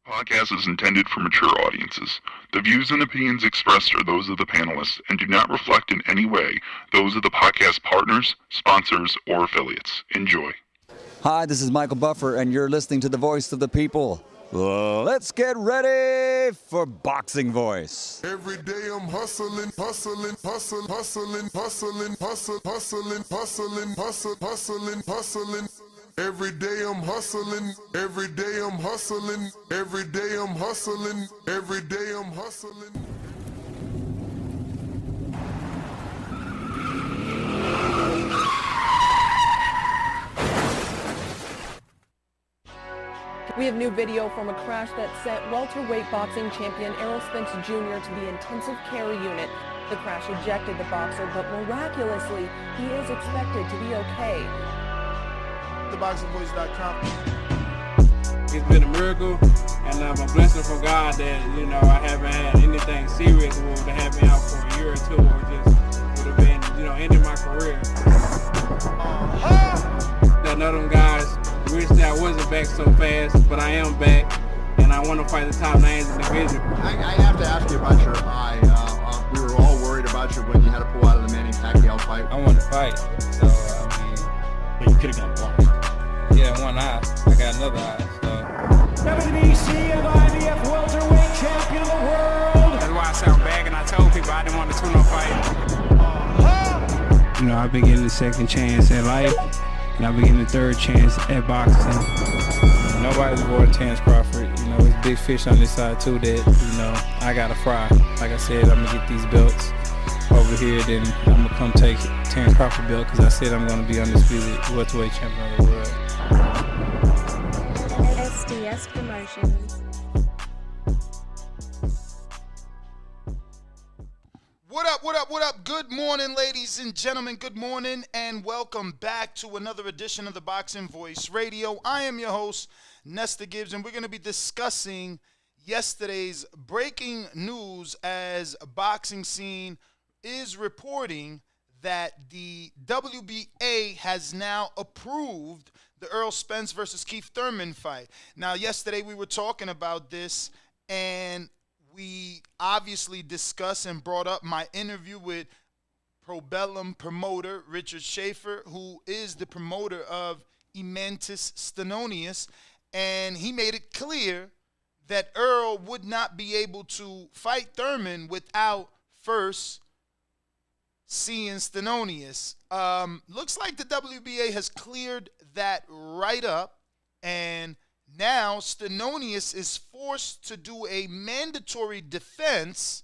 Podcast is intended for mature audiences. The views and opinions expressed are those of the panelists and do not reflect in any way those of the podcast partners, sponsors, or affiliates. Enjoy. Hi, this is Michael Buffer, and you're listening to the voice of the people. Let's get ready for Boxing Voice. Every day I'm hustling, hustling, hustling, hustling, hustling, hustling, hustling, hustling, hustling, hustling, hustling. Every day I'm hustling, every day I'm hustling, every day I'm hustling, every day I'm hustling. We have new video from a crash that sent welterweight boxing champion Errol Spence Jr. to the intensive care unit. The crash ejected the boxer, but miraculously, he is expected to be okay. TheBoxingVoice.com. It's been a miracle, and I'm a blessing from God that, I haven't had anything serious that would have had me out for a year or two, or just would have been, ending my career. That none of them guys wish that I wasn't back so fast, but I am back, and I want to fight the top names in the division. I have to ask you about your eye. We were all worried about you when you had to pull out of the Manny Pacquiao fight. I want to fight, so, But you could have gone blind. yeah, one eye. I got another eye, so. WBC and IBF welterweight champion of the world. That's why I sound back, and I told people I didn't want to tune on fight. I've been getting a second chance at life, and I've been getting a third chance at boxing. Nobody's avoiding Terrence Crawford. There's big fish on this side too that, I gotta fry. Like I said, I'm gonna get these belts over here, then I'm gonna come take Terrence Crawford belt because I said I'm gonna be undisputed welterweight champion of the world. SDS Promotions. What up, what up, what up? Good morning, ladies and gentlemen. Good morning, and welcome back to another edition of the Boxing Voice Radio. I am your host, Nestor Gibbs, and we're going to be discussing yesterday's breaking news as Boxing Scene is reporting that the WBA has now approved the Errol Spence versus Keith Thurman fight. Now, yesterday we were talking about this, and we obviously discussed and brought up my interview with Probellum promoter Richard Schaefer, who is the promoter of Ortiz-Stanionis, and he made it clear that Earl would not be able to fight Thurman without first seeing Stanionis. Looks like the WBA has cleared that right up, and now Stanionis is forced to do a mandatory defense,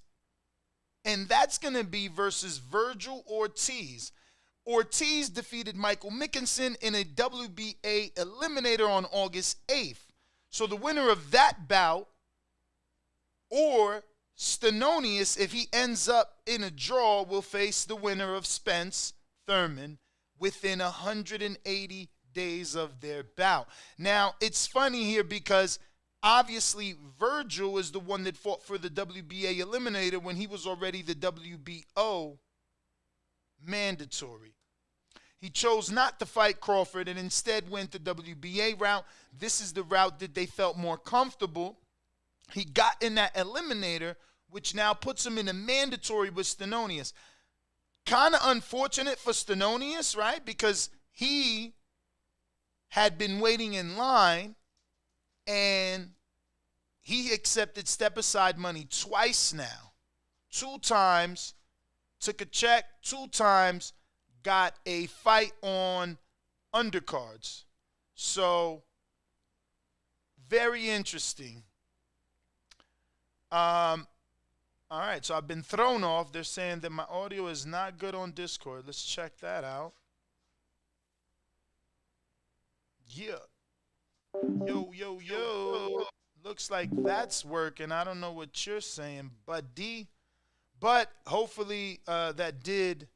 and that's going to be versus Virgil Ortiz. Ortiz defeated Michael Mickinson in a WBA eliminator on August 8th. So the winner of that bout, or Stanionis, if he ends up in a draw, will face the winner of Spence Thurman within 180 days of their bout. Now, it's funny here because obviously Virgil is the one that fought for the WBA eliminator when he was already the WBO mandatory. He chose not to fight Crawford and instead went the WBA route. This is the route that they felt more comfortable. He got in that eliminator, which now puts him in a mandatory with Stanionis. Kind of unfortunate for Stanionis, right? Because he had been waiting in line, and he accepted step-aside money twice now. 2 times, took a check, 2 times, got a fight on undercards. So, very interesting. All right, so I've been thrown off. They're saying that my audio is not good on Discord. Let's check that out. Yeah. Yo. Looks like that's working. I don't know what you're saying, buddy. But hopefully that did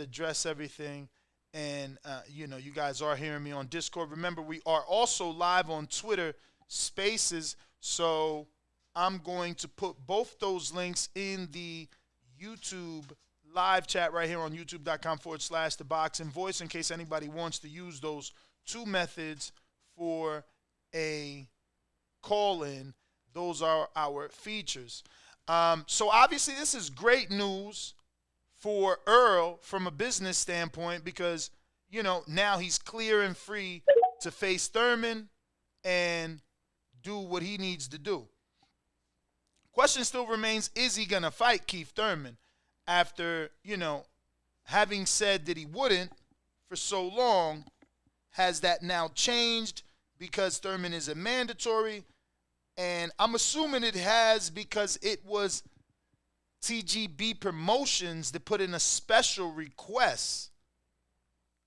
address everything. And you guys are hearing me on Discord. Remember, we are also live on Twitter Spaces. So I'm going to put both those links in the YouTube live chat right here on youtube.com/The Boxing Voice in case anybody wants to use those two methods for a call-in. Those are our features. So obviously this is great news for Errol from a business standpoint because, you know, now he's clear and free to face Thurman and do what he needs to do. Question still remains, is he going to fight Keith Thurman after, you know, having said that he wouldn't for so long? Has that now changed because Thurman is a mandatory? And I'm assuming it has because it was TGB Promotions that put in a special request.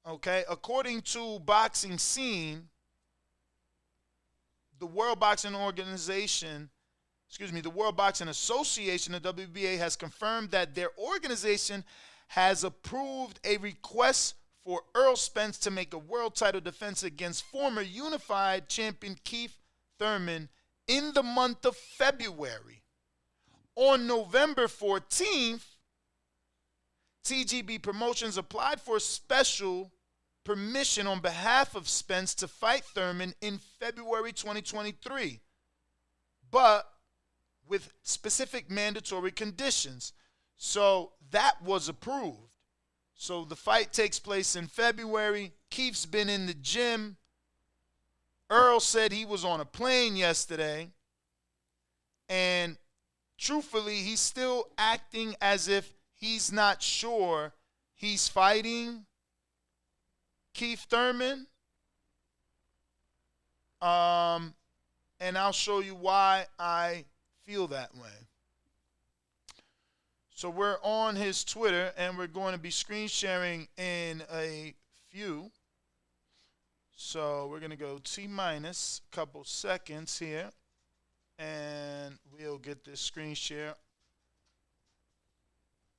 Okay, according to Boxing Scene, the World Boxing Association, the WBA, has confirmed that their organization has approved a request for Errol Spence to make a world title defense against former unified champion Keith Thurman in the month of February. On November 14th, TGB Promotions applied for special permission on behalf of Spence to fight Thurman in February 2023, but with specific mandatory conditions. So that was approved. So the fight takes place in February. Keith's been in the gym. Errol said he was on a plane yesterday. And truthfully, he's still acting as if he's not sure he's fighting Keith Thurman. And I'll show you why I feel that way. So we're on his Twitter, and we're going to be screen sharing in a few. So we're going to go T-minus a couple seconds here, and we'll get this screen share.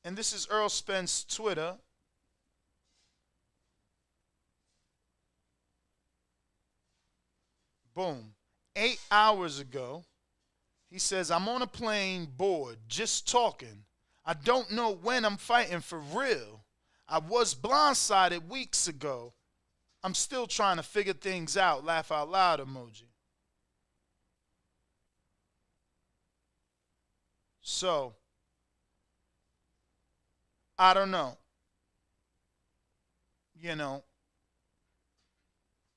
And this is Errol Spence Twitter. Boom. 8 hours ago, he says, I'm on a plane, bored, just talking. I don't know when I'm fighting for real. I was blindsided weeks ago. I'm still trying to figure things out. Laugh out loud emoji. So, I don't know. You know,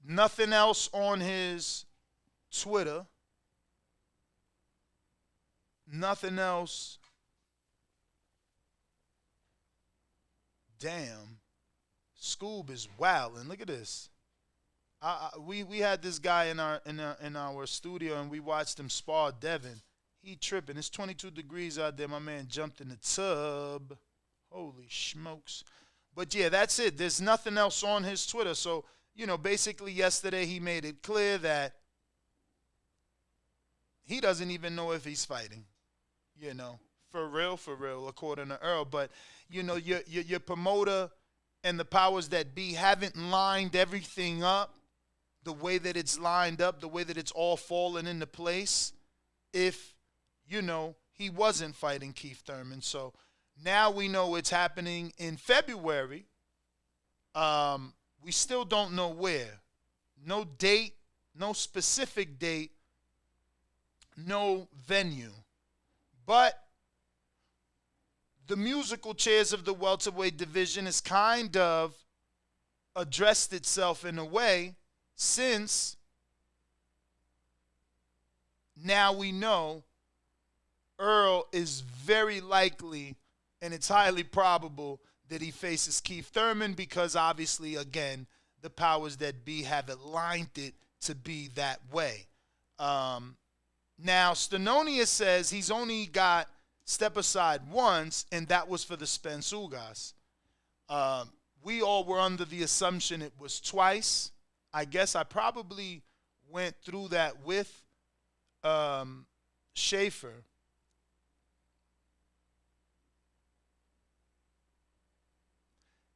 nothing else on his Twitter. Nothing else. Damn. Scoob is wilding. Look at this. We had this guy in our studio, and we watched him spar Devin. He tripping. It's 22 degrees out there. My man jumped in the tub. Holy smokes. But yeah, that's it. There's nothing else on his Twitter. So, you know, basically yesterday he made it clear that he doesn't even know if he's fighting. You know, for real, according to Earl. But, you know, your promoter and the powers that be haven't lined everything up the way that it's lined up, the way that it's all fallen into place if, you know, he wasn't fighting Keith Thurman. So now we know it's happening in February. We still don't know where. No date, no specific date, no venue. But the musical chairs of the welterweight division has kind of addressed itself in a way, since now we know Earl is very likely, and it's highly probable, that he faces Keith Thurman, because obviously, again, the powers that be have aligned it to be that way. Now, Stanionis says he's only got step aside once, and that was for the Spence Ugas. We all were under the assumption it was twice. I guess I probably went through that with Schaefer.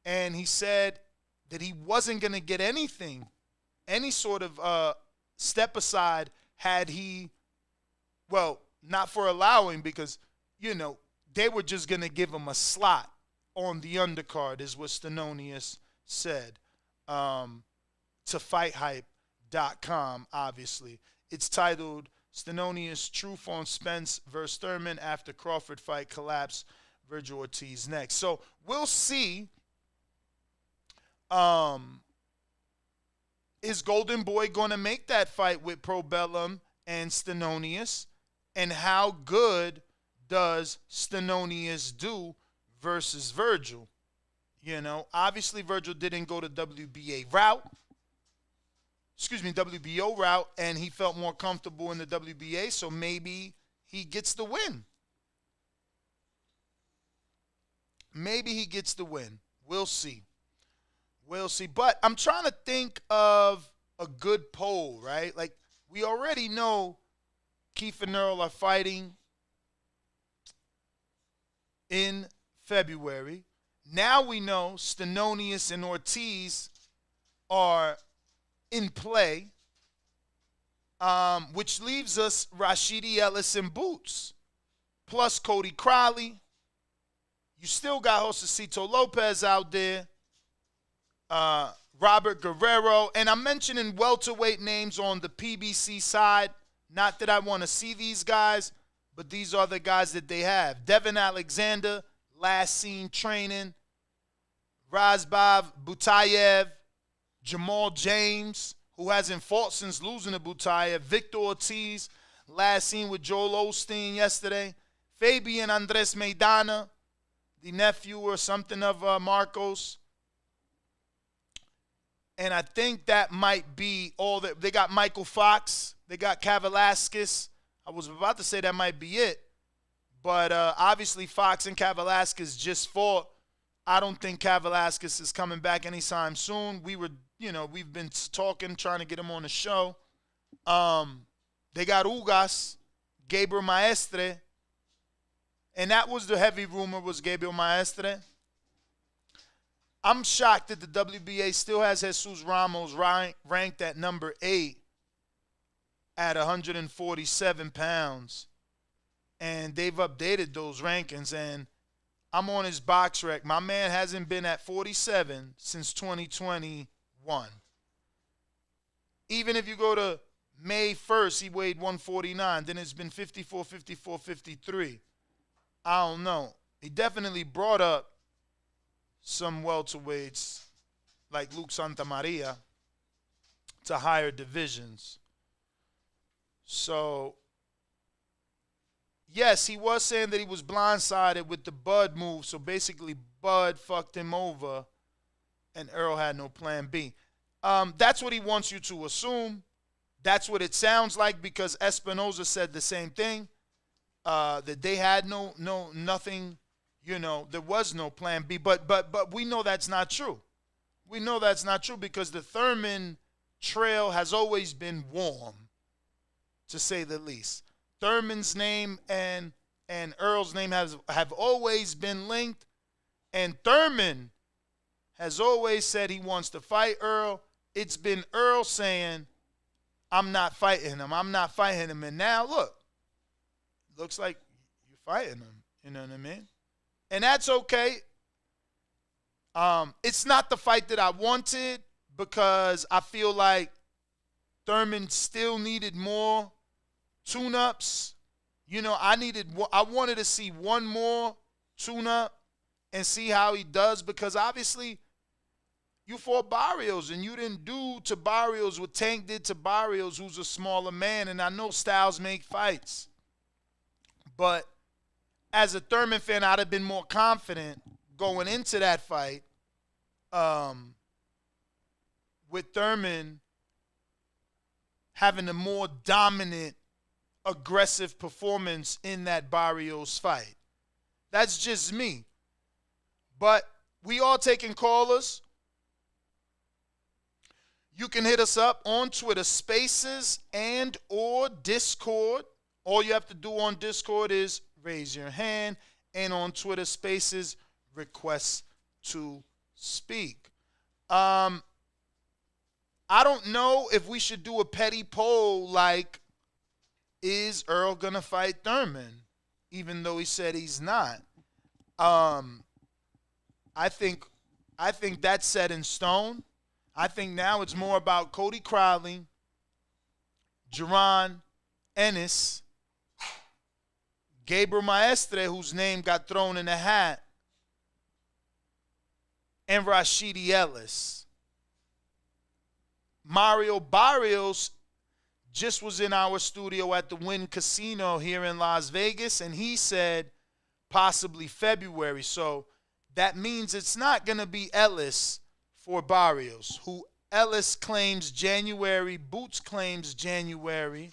And he said that he wasn't going to get anything, any sort of step aside, had he, well, not for allowing, because, you know, they were just going to give him a slot on the undercard, is what Stanionis said. to FightHype.com, obviously. It's titled Stanionis Truth on Spence vs. Thurman after Crawford fight collapse, Virgil Ortiz next. So we'll see. Is Golden Boy going to make that fight with Probellum and Stanionis? And how good does Stanionis do versus Virgil? You know, obviously Virgil didn't go the WBA route. WBO route, and he felt more comfortable in the WBA, so maybe he gets the win. Maybe he gets the win. We'll see. We'll see. But I'm trying to think of a good poll, right? Like, we already know Keith and Errol are fighting in February. Now we know Stanionis and Ortiz are in play, which leaves us Rashidi Ellis and Boots, plus Cody Crowley. You still got Josecito Lopez out there, Robert Guerrero, and I'm mentioning welterweight names on the PBC side. Not that I want to see these guys, but these are the guys that they have. Devin Alexander, last seen training. Razbov Butayev, Jamal James, who hasn't fought since losing to Butayev. Victor Ortiz, last seen with Joel Osteen yesterday. Fabian Andres Maidana, the nephew or something of Marcos. And I think that might be all that. They got Michael Fox. They got Kavalaskis. I was about to say that might be it. But obviously Fox and Kavalaskis just fought. I don't think Kavalaskis is coming back anytime soon. We've been talking, trying to get him on the show. They got Ugas, Gabriel Maestre. And that was the heavy rumor, was Gabriel Maestre. I'm shocked that the WBA still has Jesus Ramos ranked at number 8 at 147 pounds. And they've updated those rankings. And I'm on his box rec. My man hasn't been at 47 since 2021. Even if you go to May 1st, he weighed 149. Then it's been 54, 54, 53. I don't know. He definitely brought up some welterweights like Luke Santamaria to higher divisions. So, yes, he was saying that he was blindsided with the Bud move. So basically, Bud fucked him over and Errol had no plan B. That's what he wants you to assume. That's what it sounds like, because Espinoza said the same thing. That they had nothing, there was no plan B. But we know that's not true. We know that's not true because the Thurman trail has always been warm, to say the least. Thurman's name and Earl's name have always been linked, and Thurman has always said he wants to fight Earl. It's been Earl saying, I'm not fighting him. I'm not fighting him. And now, look, looks like you're fighting him. You know what I mean? And that's okay. It's not the fight that I wanted, because I feel like Thurman still needed more tune-ups. I wanted to see one more tune-up and see how he does, because obviously you fought Barrios and you didn't do to Barrios what Tank did to Barrios, who's a smaller man, and I know styles make fights. But as a Thurman fan, I'd have been more confident going into that fight with Thurman having a more dominant, aggressive performance in that Barrios fight. That's just me. But we all taking callers. You can hit us up on Twitter Spaces and or Discord. All you have to do on Discord is raise your hand, and on Twitter Spaces, request to speak. I don't know if we should do a petty poll like, is Earl going to fight Thurman, even though he said he's not? I think that's set in stone. I think now it's more about Cody Crowley, Jaron Ennis, Gabriel Maestre, whose name got thrown in the hat, and Rashidi Ellis. Mario Barrios just was in our studio at the Wynn Casino here in Las Vegas, and he said possibly February. So that means it's not going to be Ellis for Barrios, who Ellis claims January, Boots claims January.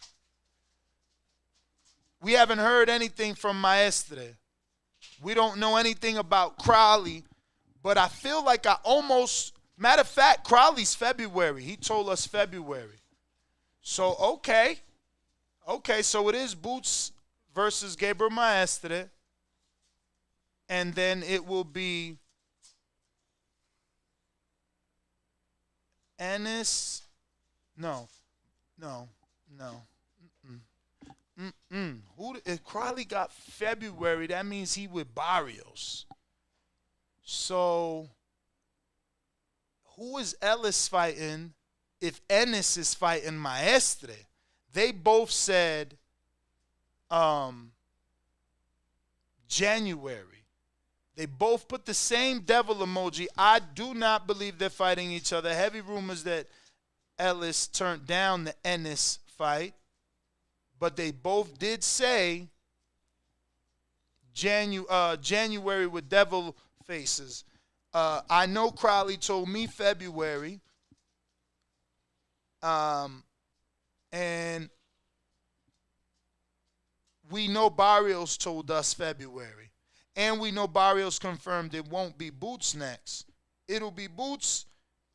We haven't heard anything from Maestre. We don't know anything about Crowley, but I feel like matter of fact, Crowley's February. He told us February. So, okay, so it is Boots versus Gabriel Maestre, and then it will be Ennis. No. If Crowley got February, that means he with Barrios. So, who is Ellis fighting if Ennis is fighting Maestre? They both said January. They both put the same devil emoji. I do not believe they're fighting each other. Heavy rumors that Ellis turned down the Ennis fight. But they both did say January with devil faces. I know Crowley told me February. And we know Barrios told us February. And we know Barrios confirmed it won't be Boots next. It'll be Boots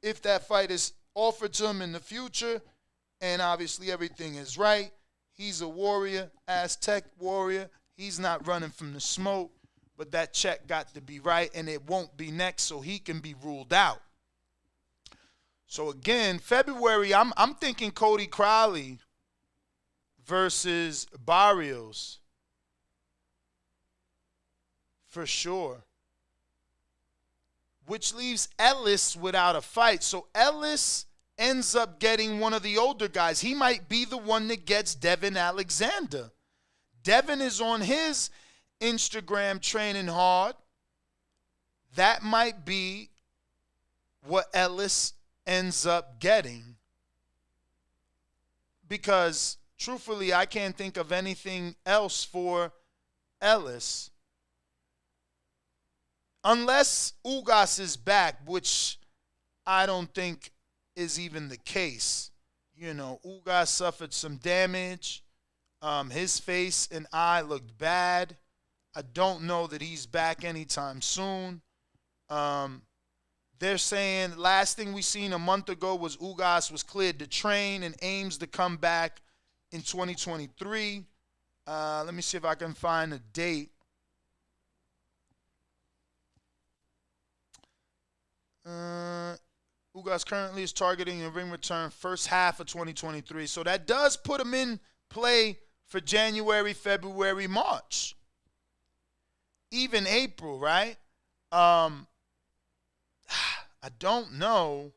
if that fight is offered to him in the future. And obviously everything is right. He's a warrior, Aztec warrior. He's not running from the smoke. But that check got to be right, and it won't be next, so he can be ruled out. So again, February, I'm thinking Cody Crowley versus Barrios. For sure. Which leaves Ellis without a fight. So Ellis ends up getting one of the older guys. He might be the one that gets Devin Alexander. Devin is on his Instagram training hard. That might be what Ellis ends up getting. Because, truthfully, I can't think of anything else for Ellis. Unless Ugas is back, which I don't think is even the case. You know, Ugas suffered some damage. His face and eye looked bad. I don't know that he's back anytime soon. They're saying last thing we seen a month ago was Ugas was cleared to train and aims to come back in 2023. Let me see if I can find a date. Ugas currently is targeting a ring return first half of 2023. So that does put him in play for January, February, March. Even April, right? I don't know.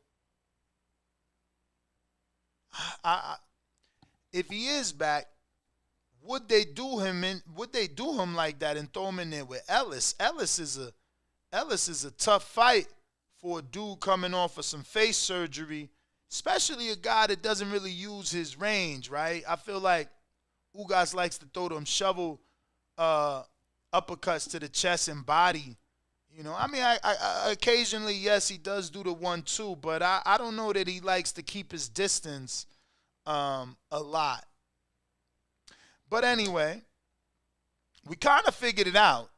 If he is back, would they do him like that and throw him in there with Ellis? Ellis is a tough fight for a dude coming off of some face surgery, especially a guy that doesn't really use his range, right? I feel like Ugas likes to throw them shovel uppercuts to the chest and body. You know, I mean, I occasionally, yes, he does do the 1-2, but I don't know that he likes to keep his distance a lot. But anyway, we kind of figured it out.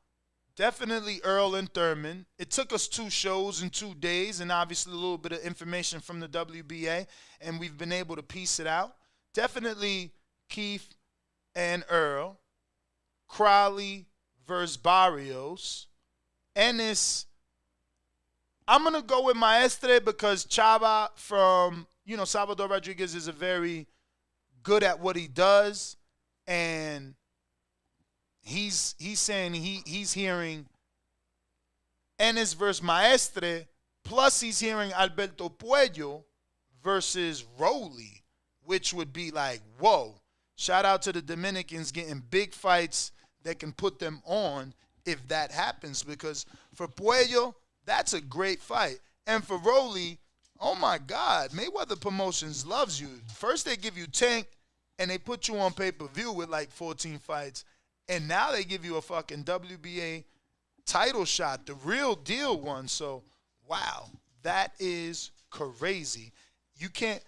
Definitely Errol and Thurman. It took us 2 shows in 2 days and obviously a little bit of information from the WBA, and we've been able to piece it out. Definitely Keith and Earl. Crowley versus Barrios. Ennis. I'm going to go with Maestre because Chava from, Salvador Rodriguez is a very good at what he does. And he's saying he's hearing Ennis versus Maestre, plus he's hearing Alberto Puello versus Rolly, which would be like, whoa. Shout out to the Dominicans getting big fights that can put them on if that happens, because for Puello, that's a great fight. And for Rolly, oh my God, Mayweather Promotions loves you. First they give you Tank, and they put you on pay-per-view with like 14 fights, and now they give you a fucking WBA title shot, the real deal one. So, wow, that is crazy. You can't,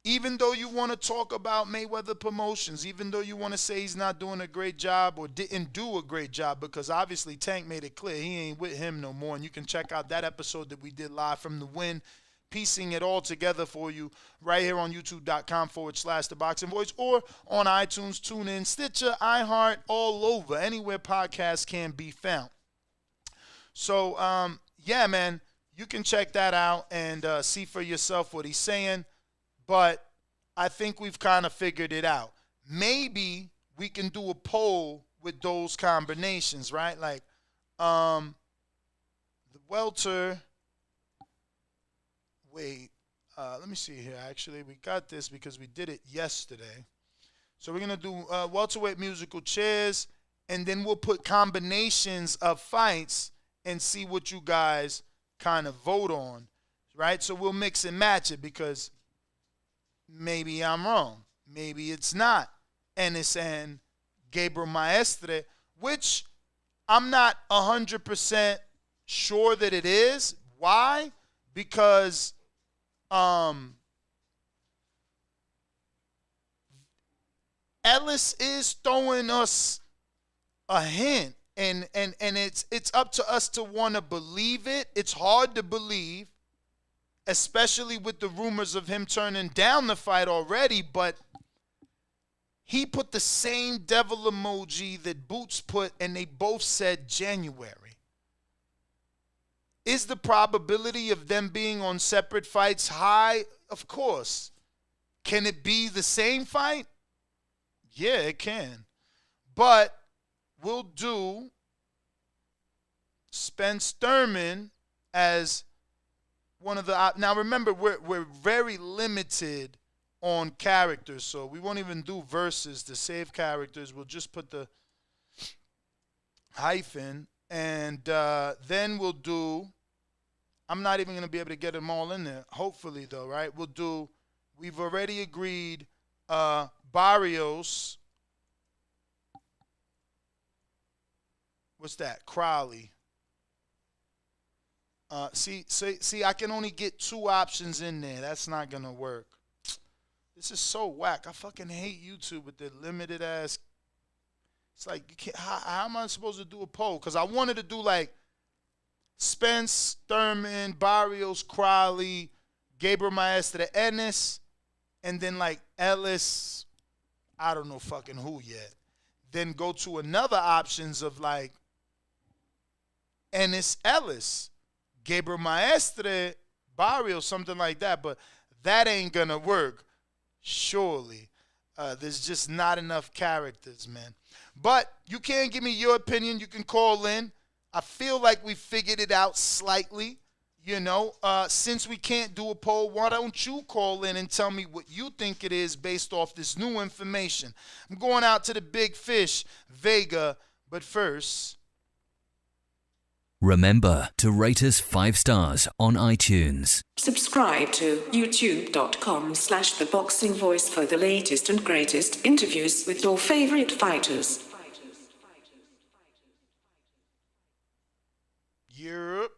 even though you want to talk about Mayweather Promotions, even though you want to say he's not doing a great job or didn't do a great job, because obviously Tank made it clear he ain't with him no more. And you can check out that episode that we did live from the win, piecing it all together for you right here on youtube.com/The Boxing Voice, or on iTunes, TuneIn, Stitcher, iHeart, all over, anywhere podcasts can be found. So, yeah, man, you can check that out and see for yourself what he's saying. But I think we've kind of figured it out. Maybe we can do a poll with those combinations, right? Like the welter. Wait, let me see here. Actually, we got this because we did it yesterday. So we're going to do welterweight musical chairs, and then we'll put combinations of fights and see what you guys kind of vote on, right? So we'll mix and match it, because maybe I'm wrong. Maybe it's not Ennis and Gabriel Maestre, which I'm not 100% sure that it is. Why? Because Ellis is throwing us a hint, and it's up to us to want to believe it. It's hard to believe, especially with the rumors of him turning down the fight already, but he put the same devil emoji that Boots put, and they both said January. Is the probability of them being on separate fights high? Of course. Can it be the same fight? Yeah, it can. But we'll do Spence Thurman as one of the. Now remember, we're very limited on characters, so we won't even do verses to save characters. We'll just put the hyphen, and then we'll do. I'm not even going to be able to get them all in there. Hopefully, though, right? We've already agreed. Barrios. What's that? Crowley. See, I can only get 2 options in there. That's not going to work. This is so whack. I fucking hate YouTube with their limited ass. It's like, you can't, how am I supposed to do a poll? Because I wanted to do like Spence, Thurman, Barrios, Crowley, Gabriel Maestre, Ennis, and then like Ellis, I don't know fucking who yet. Then go to another options of like Ennis, Ellis, Gabriel Maestre, Barrios, something like that. But that ain't gonna work, surely. There's just not enough characters, man. But you can give me your opinion. You can call in. I feel like we figured it out slightly. Since we can't do a poll, why don't you call in and tell me what you think it is based off this new information? I'm going out to the big fish, Vega, but first. Remember to rate us 5 stars on iTunes. Subscribe to youtube.com/The Boxing Voice for the latest and greatest interviews with your favorite fighters. Europe.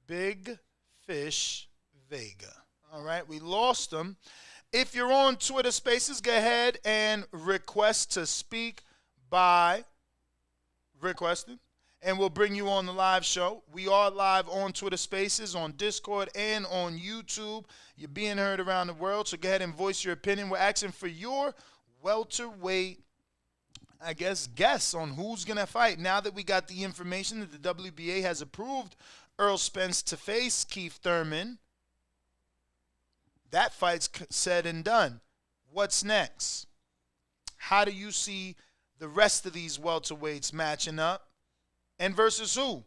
Big Fish Vega. All right, we lost them. If you're on Twitter Spaces, go ahead and request to speak by requesting, and we'll bring you on the live show. We are live on Twitter Spaces, on Discord, and on YouTube. You're being heard around the world, so go ahead and voice your opinion. We're asking for your welterweight, guess on who's going to fight. Now that we got the information that the WBA has approved Errol Spence to face Keith Thurman, that fight's said and done. What's next? How do you see the rest of these welterweights matching up? And versus who?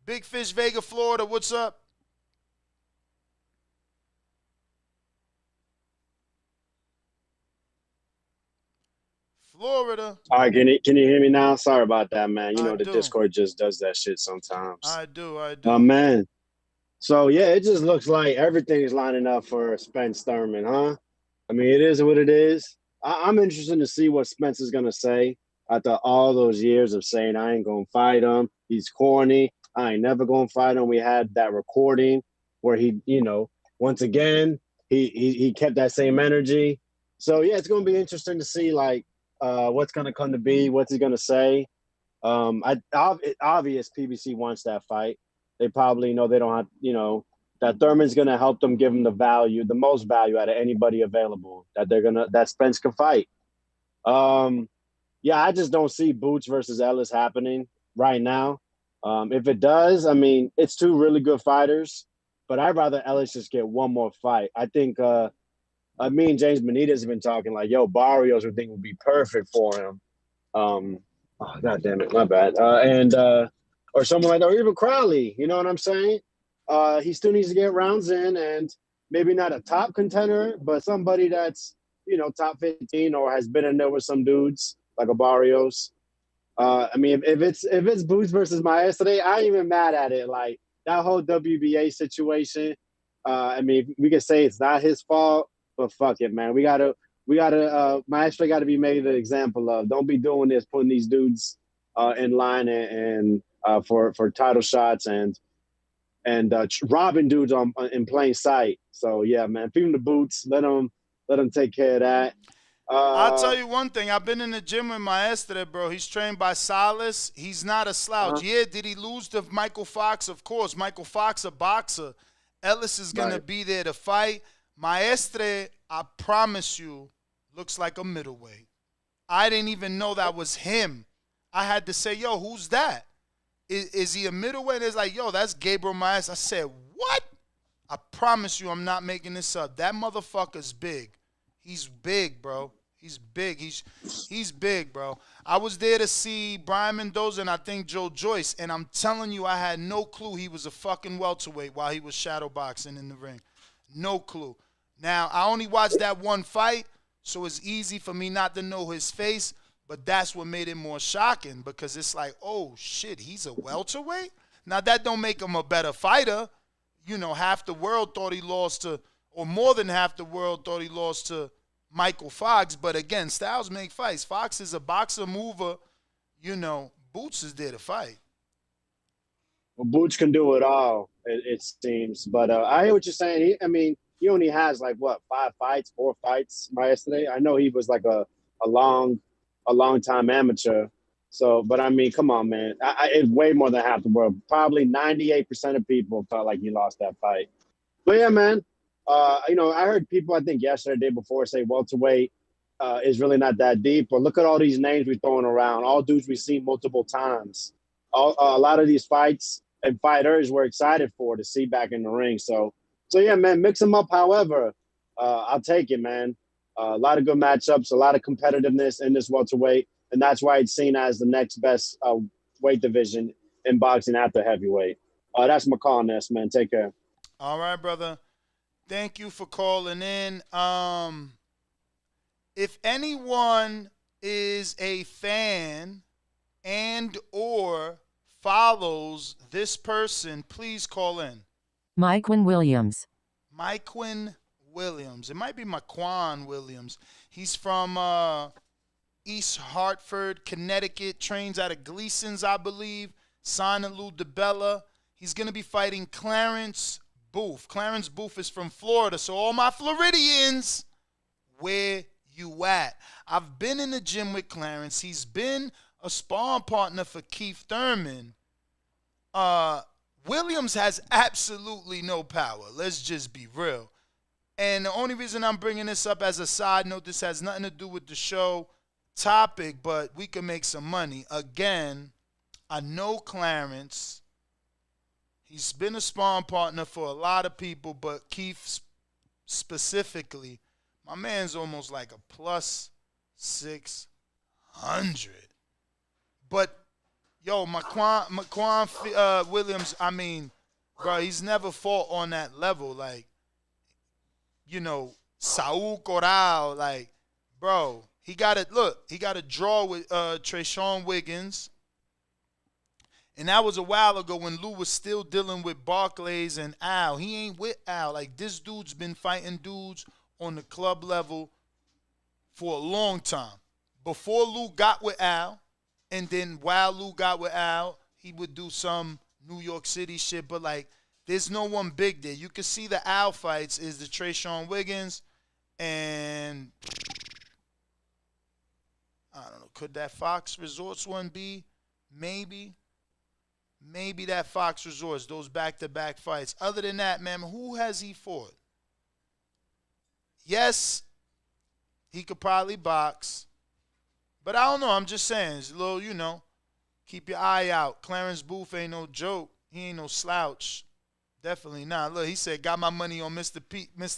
Big Fish Vega, Florida, what's up? Florida. All right, can you hear me now? Sorry about that, man. You I know the do. Discord just does that shit sometimes. I do. Man. So yeah, it just looks like everything is lining up for Spence Thurman, huh? I mean, it is what it is. I'm interested to see what Spence is gonna say after all those years of saying I ain't gonna fight him. He's corny. I ain't never gonna fight him. We had that recording where he, once again he kept that same energy. So yeah, it's gonna be interesting to see what's gonna come to be. What's he gonna say? Obvious PBC wants that fight. They probably know they don't have, that Thurman's going to help them give them the most value out of anybody available that Spence can fight. Yeah, I just don't see Boots versus Ellis happening right now. If it does, I mean, it's two really good fighters, but I'd rather Ellis just get one more fight. I think me and James Benitez have been talking Barrios would think would be perfect for him. Oh, God damn it, my bad. Or someone like that, or even Crowley, you know what I'm saying? He still needs to get rounds in, and maybe not a top contender, but somebody that's, top 15 or has been in there with some dudes like a Barrios. I mean, if it's Boots versus Maes today, I ain't even mad at it. Like that whole WBA situation. I mean, we can say it's not his fault, but fuck it, man. We gotta Maes got to be made an example of. Don't be doing this, putting these dudes in line and for title shots and robbing dudes in plain sight. So yeah, man, feed him the Boots. Let him take care of that. I'll tell you one thing. I've been in the gym with Maestre, bro. He's trained by Salas. He's not a slouch. Yeah, did he lose to Michael Fox? Of course. Michael Fox, a boxer. Ellis is going to be there to fight. Maestre, I promise you, looks like a middleweight. I didn't even know that was him. I had to say, yo, who's that? Is he a middleweight? It's like, yo, that's Gabriel Maes. I said, what? I promise you I'm not making this up. That motherfucker's big. He's big, bro. He's big. He's big, bro. I was there to see Brian Mendoza and I think Joe Joyce, and I'm telling you I had no clue he was a fucking welterweight while he was shadow boxing in the ring. No clue. Now, I only watched that one fight, so it's easy for me not to know his face. But that's what made it more shocking because it's like, oh, shit, he's a welterweight? Now, that don't make him a better fighter. Half the world thought he lost to, or more than half the world thought he lost to Michael Fox. But, again, styles make fights. Fox is a boxer mover. Boots is there to fight. Well, Boots can do it all, it seems. But I hear what you're saying. He only has, 4 fights yesterday. I know he was a long-time amateur. So, but I mean, come on, man. It's way more than half the world. Probably 98% of people felt like he lost that fight. But yeah, man. I heard people, I think yesterday, day before, say welterweight is really not that deep. But look at all these names we're throwing around. All dudes we've seen multiple times. A lot of these fights and fighters we're excited to see back in the ring. So yeah, man, mix them up. However, I'll take it, man. A lot of good matchups, a lot of competitiveness in this welterweight, and that's why it's seen as the next best weight division in boxing after heavyweight. That's my call, Ness, man. Take care. All right, brother. Thank you for calling in. If anyone is a fan and or follows this person, please call in. Myquin Williams. Myquin Williams. It might be Myquan Williams. He's from East Hartford, Connecticut. Trains out of Gleason's, I believe. Signed to Lou DiBella. He's going to be fighting Clarence Booth. Clarence Booth is from Florida. So all my Floridians, where you at? I've been in the gym with Clarence. He's been a sparring partner for Keith Thurman. Williams has absolutely no power. Let's just be real. And the only reason I'm bringing this up as a side note, this has nothing to do with the show topic, but we can make some money. Again, I know Clarence. He's been a sparring partner for a lot of people, but Keith specifically, my man's almost like a plus 600. But, yo, Myquan Williams, I mean, bro, he's never fought on that level. Like, Saul Corral, like, bro, He got a draw with Trayshawn Wiggins. And that was a while ago when Lou was still dealing with Barclays and Al. He ain't with Al. Like, this dude's been fighting dudes on the club level for a long time. Before Lou got with Al, and then while Lou got with Al, he would do some New York City shit. But, like, there's no one big there. You can see the Al fights is the Trayshawn Wiggins and I don't know. Could that Fox Resorts one be? Maybe that Fox Resorts, those back-to-back fights. Other than that, man, who has he fought? Yes, he could probably box. But I don't know. I'm just saying. It's a little, keep your eye out. Clarence Booth ain't no joke. He ain't no slouch. Definitely not. Look, he said, got my money on Mr.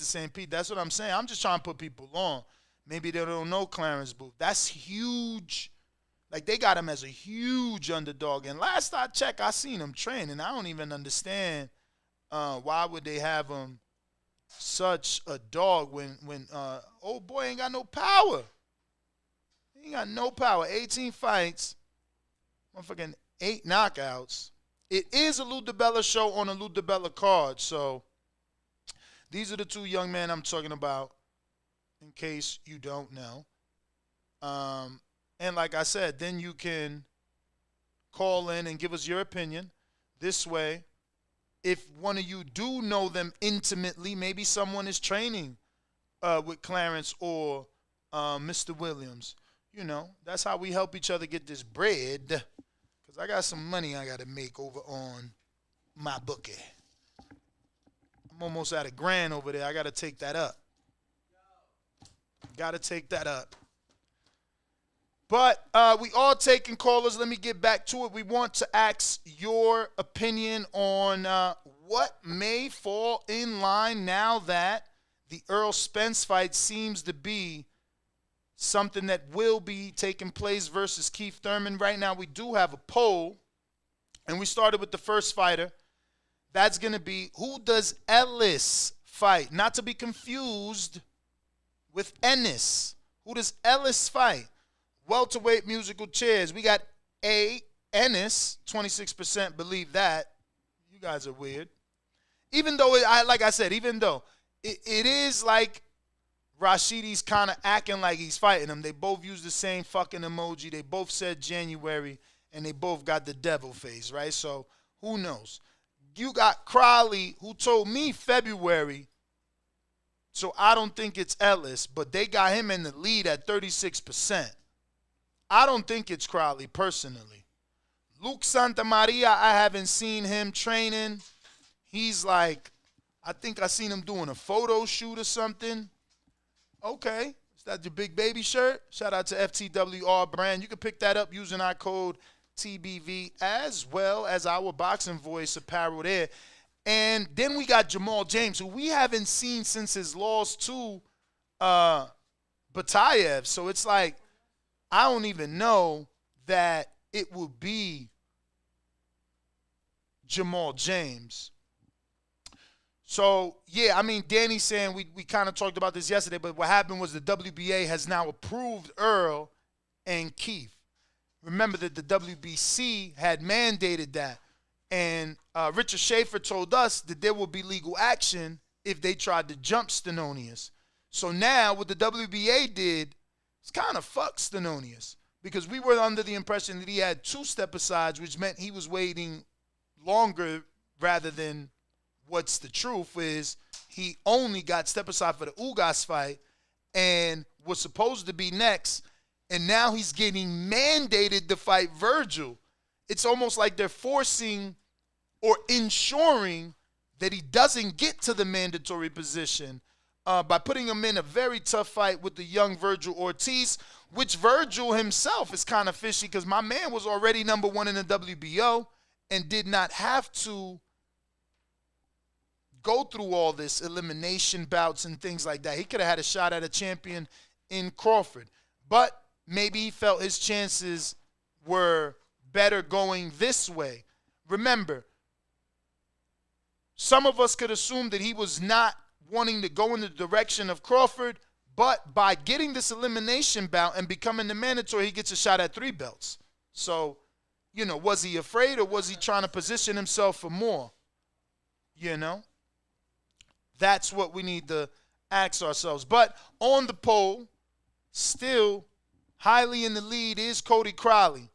St. Pete. That's what I'm saying. I'm just trying to put people on. Maybe they don't know Clarence Booth. That's huge. Like, they got him as a huge underdog. And last I checked, I seen him training. I don't even understand why would they have him such a dog when old boy ain't got no power. He ain't got no power. 18 fights, motherfucking 8 knockouts. It is a Lou DiBella show on a Lou DiBella card. So these are the two young men I'm talking about, in case you don't know. And like I said, then you can call in and give us your opinion. This way, if one of you do know them intimately, maybe someone is training with Clarence or Mr. Williams. That's how we help each other get this bread. Because I got some money I got to make over on my bookie. I'm almost at $1,000 over there. I got to take that up. But we are taking callers. Let me get back to it. We want to ask your opinion on what may fall in line now that the Errol Spence fight seems to be something that will be taking place versus Keith Thurman. Right now we do have a poll, and we started with the first fighter. That's going to be, who does Ellis fight? Not to be confused with Ennis. Who does Ellis fight? Welterweight musical chairs. We got A, Ennis, 26% believe that. You guys are weird. Even though, it is like Rashidi's kind of acting like he's fighting him. They both use the same fucking emoji. They both said January, and they both got the devil face, right? So who knows? You got Crowley, who told me February, so I don't think it's Ellis, but they got him in the lead at 36%. I don't think it's Crowley, personally. Luke Santamaria, I haven't seen him training. He's like, I think I seen him doing a photo shoot or something. Okay. Is that your Big Baby shirt? Shout out to FTWR brand. You can pick that up using our code TBV, as well as our Boxing Voice apparel there. And then we got Jamal James, who we haven't seen since his loss to Batayev. So it's like, I don't even know that it will be Jamal James. So, yeah, I mean, Danny's saying we kind of talked about this yesterday, but what happened was the WBA has now approved Earl and Keith. Remember that the WBC had mandated that. And Richard Schaefer told us that there will be legal action if they tried to jump Stanionis. So now what the WBA did, it's kind of fucked Stanionis, because we were under the impression that he had 2 step-asides, which meant he was waiting longer rather than what's the truth is he only got step-aside for the Ugas fight and was supposed to be next, and now he's getting mandated to fight Virgil. It's almost like they're forcing or ensuring that he doesn't get to the mandatory position by putting him in a very tough fight with the young Virgil Ortiz, which Virgil himself is kind of fishy because my man was already number 1 in the WBO and did not have to go through all this elimination bouts and things like that. He could have had a shot at a champion in Crawford. But maybe he felt his chances were better going this way. Remember, some of us could assume that he was not wanting to go in the direction of Crawford, But by getting this elimination bout and becoming the mandatory, he gets a shot at 3 belts. So, was he afraid or was he trying to position himself for more? That's what we need to ask ourselves. But on the poll, still highly in the lead is Cody Crowley.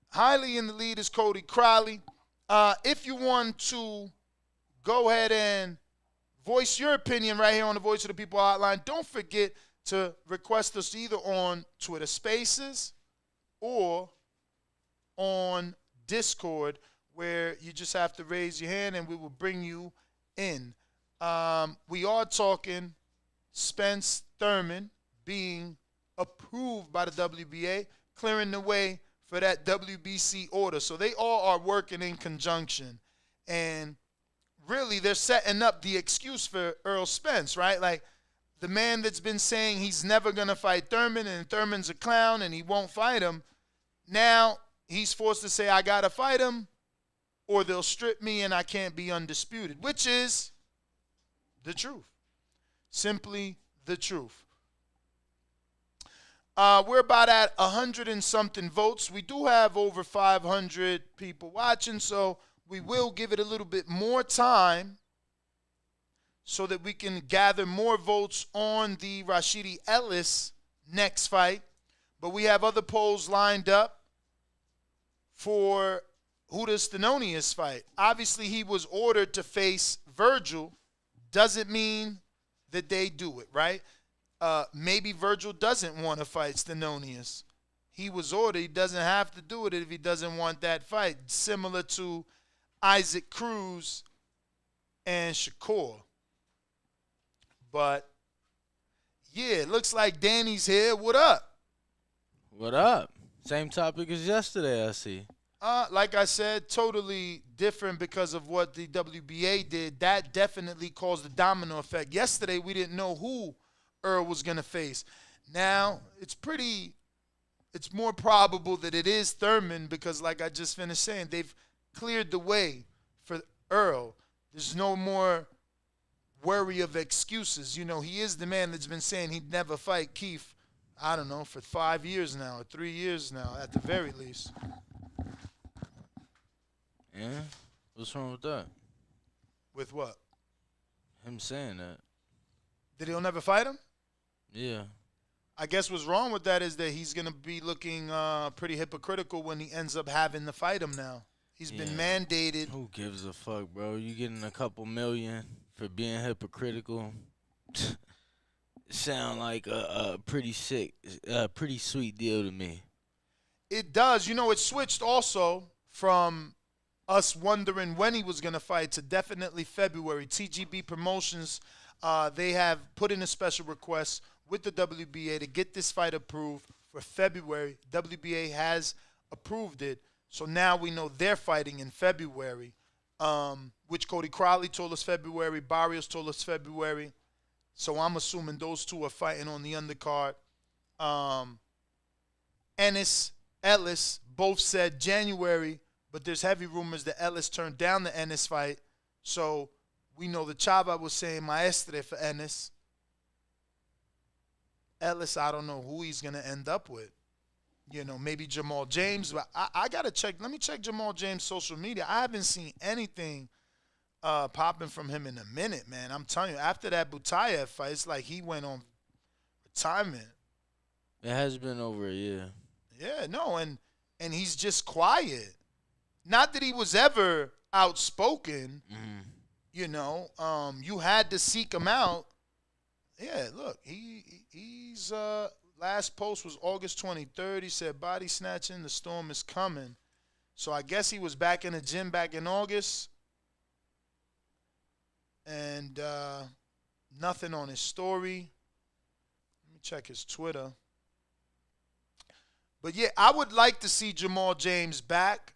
Highly in the lead is Cody Crowley. If you want to go ahead and voice your opinion right here on the Voice of the People hotline, don't forget to request us either on Twitter Spaces or on Discord, where you just have to raise your hand and we will bring you in. We are talking Spence Thurman being approved by the WBA, clearing the way for that WBC order. So they all are working in conjunction. And really, they're setting up the excuse for Errol Spence, right? Like, the man that's been saying he's never going to fight Thurman and Thurman's a clown and he won't fight him, now he's forced to say, I got to fight him or they'll strip me and I can't be undisputed, which is the truth. Simply the truth. We're about at 100 and something votes. We do have over 500 people watching, so we will give it a little bit more time so that we can gather more votes on the Rashidi Ellis next fight. But we have other polls lined up for Ortiz-Stanionis fight. Obviously, he was ordered to face Virgil. Doesn't mean that they do it, right? Maybe Virgil doesn't want to fight Stanionis. He was ordered. He doesn't have to do it if he doesn't want that fight. Similar to Isaac Cruz and Shakur. But, yeah, it looks like Danny's here. What up? What up? Same topic as yesterday, I see. Like I said, totally different because of what the WBA did. That definitely caused a domino effect. Yesterday, we didn't know who Earl was going to face. Now, it's more probable that it is Thurman because, like I just finished saying, they've cleared the way for Earl. There's no more worry of excuses. He is the man that's been saying he'd never fight Keith, I don't know, for 5 years now or 3 years now at the very least. Yeah? What's wrong with that? With what? Him saying that. That he'll never fight him? Yeah. I guess what's wrong with that is that he's going to be looking pretty hypocritical when he ends up having to fight him now. He's been mandated. Who gives a fuck, bro? You getting a couple million for being hypocritical? Sound like a pretty sweet deal to me. It does. It switched also from us wondering when he was going to fight to definitely February. TGB Promotions, they have put in a special request with the WBA to get this fight approved for February. WBA has approved it. So now we know they're fighting in February, which Cody Crowley told us February, Barrios told us February. So I'm assuming those two are fighting on the undercard. Ennis, Ellis both said January, but there's heavy rumors that Ellis turned down the Ennis fight. So we know the Chava was saying Maestre for Ennis. Ellis, I don't know who he's going to end up with. Maybe Jamal James. But I got to check. Let me check Jamal James' social media. I haven't seen anything popping from him in a minute, man. I'm telling you, after that Butayev fight, it's like he went on retirement. It has been over a year. Yeah, no, and he's just quiet. Not that he was ever outspoken. You had to seek him out. Yeah, look, he's last post was August 23rd. He said body snatching, the storm is coming. So I guess he was back in the gym back in August. And nothing on his story. Let me check his Twitter. But yeah, I would like to see Jamal James back.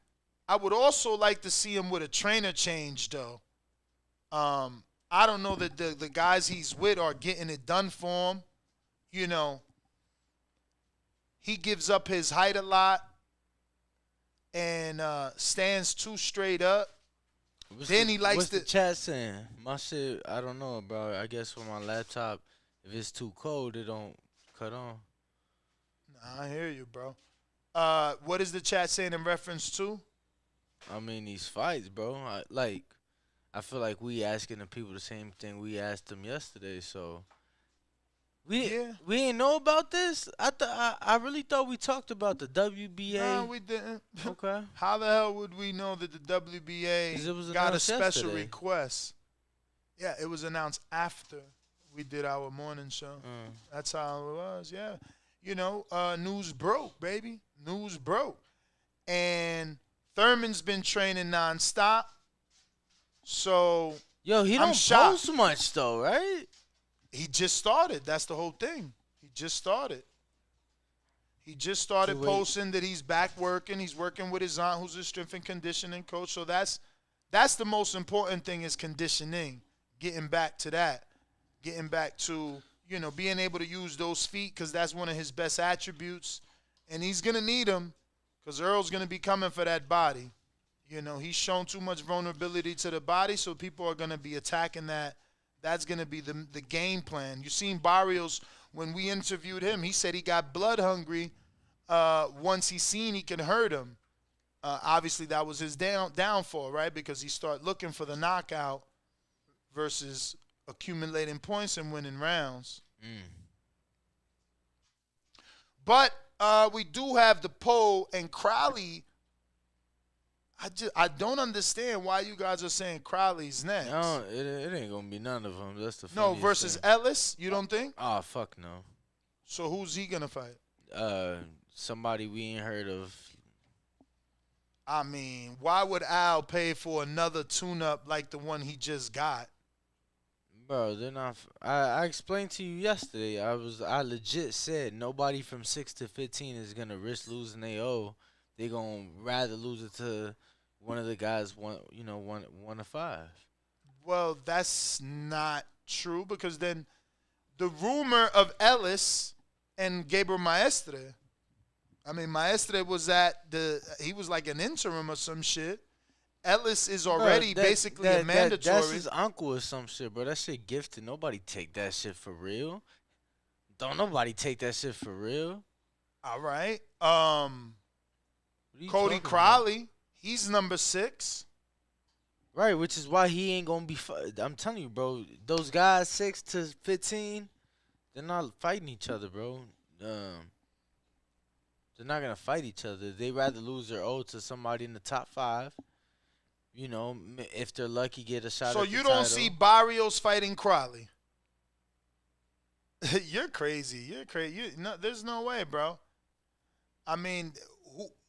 I would also like to see him with a trainer change, though. I don't know that the guys he's with are getting it done for him. He gives up his height a lot. and stands 2 straight up. Then he likes what's to. the chat saying? My shit, I don't know, bro. I guess with my laptop, if it's too cold, it don't cut on. Nah, I hear you, bro. What is the chat saying in reference to? I mean, these fights, bro. I feel like we asking the people the same thing we asked them yesterday. So we ain't know about this. I really thought we talked about the WBA. No, we didn't. Okay. How the hell would we know that the WBA got a special request? Yeah, it was announced after we did our morning show. That's how it was. Yeah, you know, news broke, baby. News broke, and Thurman's been training nonstop. So yo, he don't post much though, right? He just started. That's the whole thing. He just started. He just started posting that he's back working. He's working with his aunt, who's a strength and conditioning coach. So that's the most important thing is conditioning. Getting back to that. Getting back to, you know, being able to use those feet because that's one of his best attributes. And he's going to need them because Earl's going to be coming for that body. You know, he's shown too much vulnerability to the body, so people are going to be attacking that. That's going to be the game plan. You seen Barrios, when we interviewed him, he said he got blood hungry once he seen he can hurt him. Obviously, that was his downfall, right? Because he started looking for the knockout versus accumulating points and winning rounds. But we do have the poll, and Crowley, I don't understand why you guys are saying Crowley's next. No, it ain't gonna be none of them. That's the no versus thing. Ellis. You don't think? Oh fuck no. So who's he gonna fight? Somebody we ain't heard of. I mean, why would Al pay for another tune-up like the one he just got? Bro, they're not. I explained to you yesterday. I legit said nobody from 6 to 15 is gonna risk losing AO. They gonna rather lose it to one of the guys. One to 5. Well, that's not true because then the rumor of Ellis and Gabriel Maestre. I mean, Maestre was he was like an interim or some shit. Ellis is already basically a mandatory. That's his uncle or some shit, bro. That shit gifted. Nobody take that shit for real. Don't nobody take that shit for real. All right. Cody Crowley, he's number 6. Right, which is why he ain't gonna be. I'm telling you, bro. Those guys 6 to 15, they're not fighting each other, bro. They're not gonna fight each other. They rather lose their O to somebody in the top 5. You know, if they're lucky, get a shot. So at the you don't title. see Barrios fighting Crowley? You're crazy. You're crazy. There's no way, bro. I mean,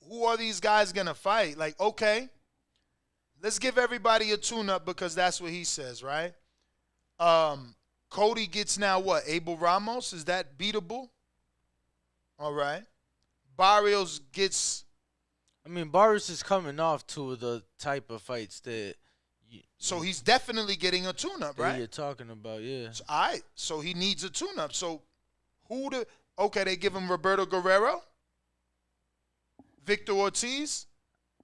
who are these guys gonna fight? Like, okay, let's give everybody a tune-up because that's what he says, right? Cody gets now what? Abel Ramos? Is that beatable? All right. Barrios gets. I mean, Barrios is coming off to the type of fights that. So he's definitely getting a tune-up, right? You're talking about, yeah. So, all right. So he needs a tune-up. So okay, they give him Roberto Guerrero? Victor Ortiz?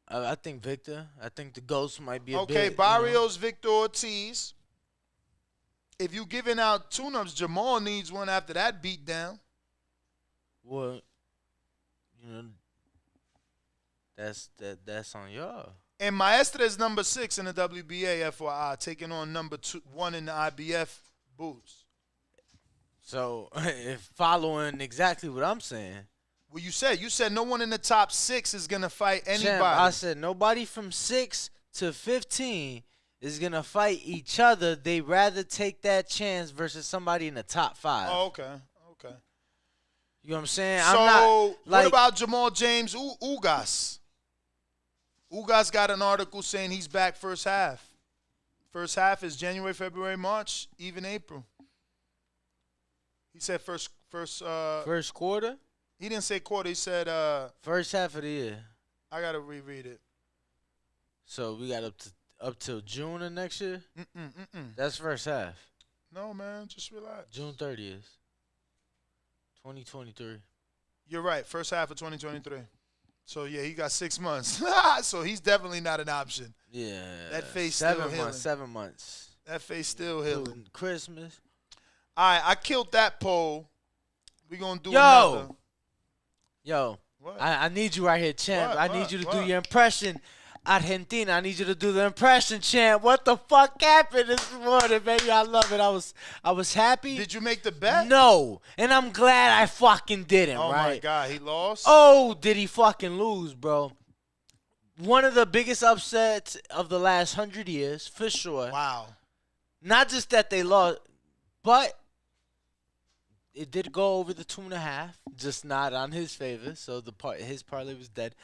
I think Victor. I think the Ghost might be a bit. Okay, Barrios, Victor Ortiz. If you giving out tune-ups, Jamal needs one after that beat down. Well, you know, that's on y'all. And Maestre is number 6 in the WBA, FYI, taking on number 1 in the IBF boots. So, if following exactly what I'm saying. Well, you said no one in the top 6 is going to fight anybody. Champ, I said nobody from 6 to 15 is going to fight each other. They rather take that chance versus somebody in the top 5. Oh, okay. You know what I'm saying? So, I'm not, what about Jamal James Ugas? Ugas got an article saying he's back first half. First half is January, February, March, even April. He said first quarter? He didn't say quarter. He said first half of the year. I got to reread it. So we got up till June of next year? That's first half. No, man, just relax. June 30th. 2023. You're right. First half of 2023. So, yeah, he got 6 months. So he's definitely not an option. Yeah. That face 7 still months. healing. 7 months. That face still healing. Including Christmas. All right, I killed that poll. We gonna do another. Yo. What? I need you right here, champ. I need you to do What? your impression. Argentina, I need you to do the impression, champ. What the fuck happened this morning, baby? I love it. I was happy. Did you make the bet? No. And I'm glad I fucking didn't, Oh, right? my God. He lost? Oh, did he fucking lose, bro? One of the biggest upsets of the last 100 years, for sure. Wow. Not just that they lost, but it did go over the 2.5, just not on his favor. So his parlay was dead.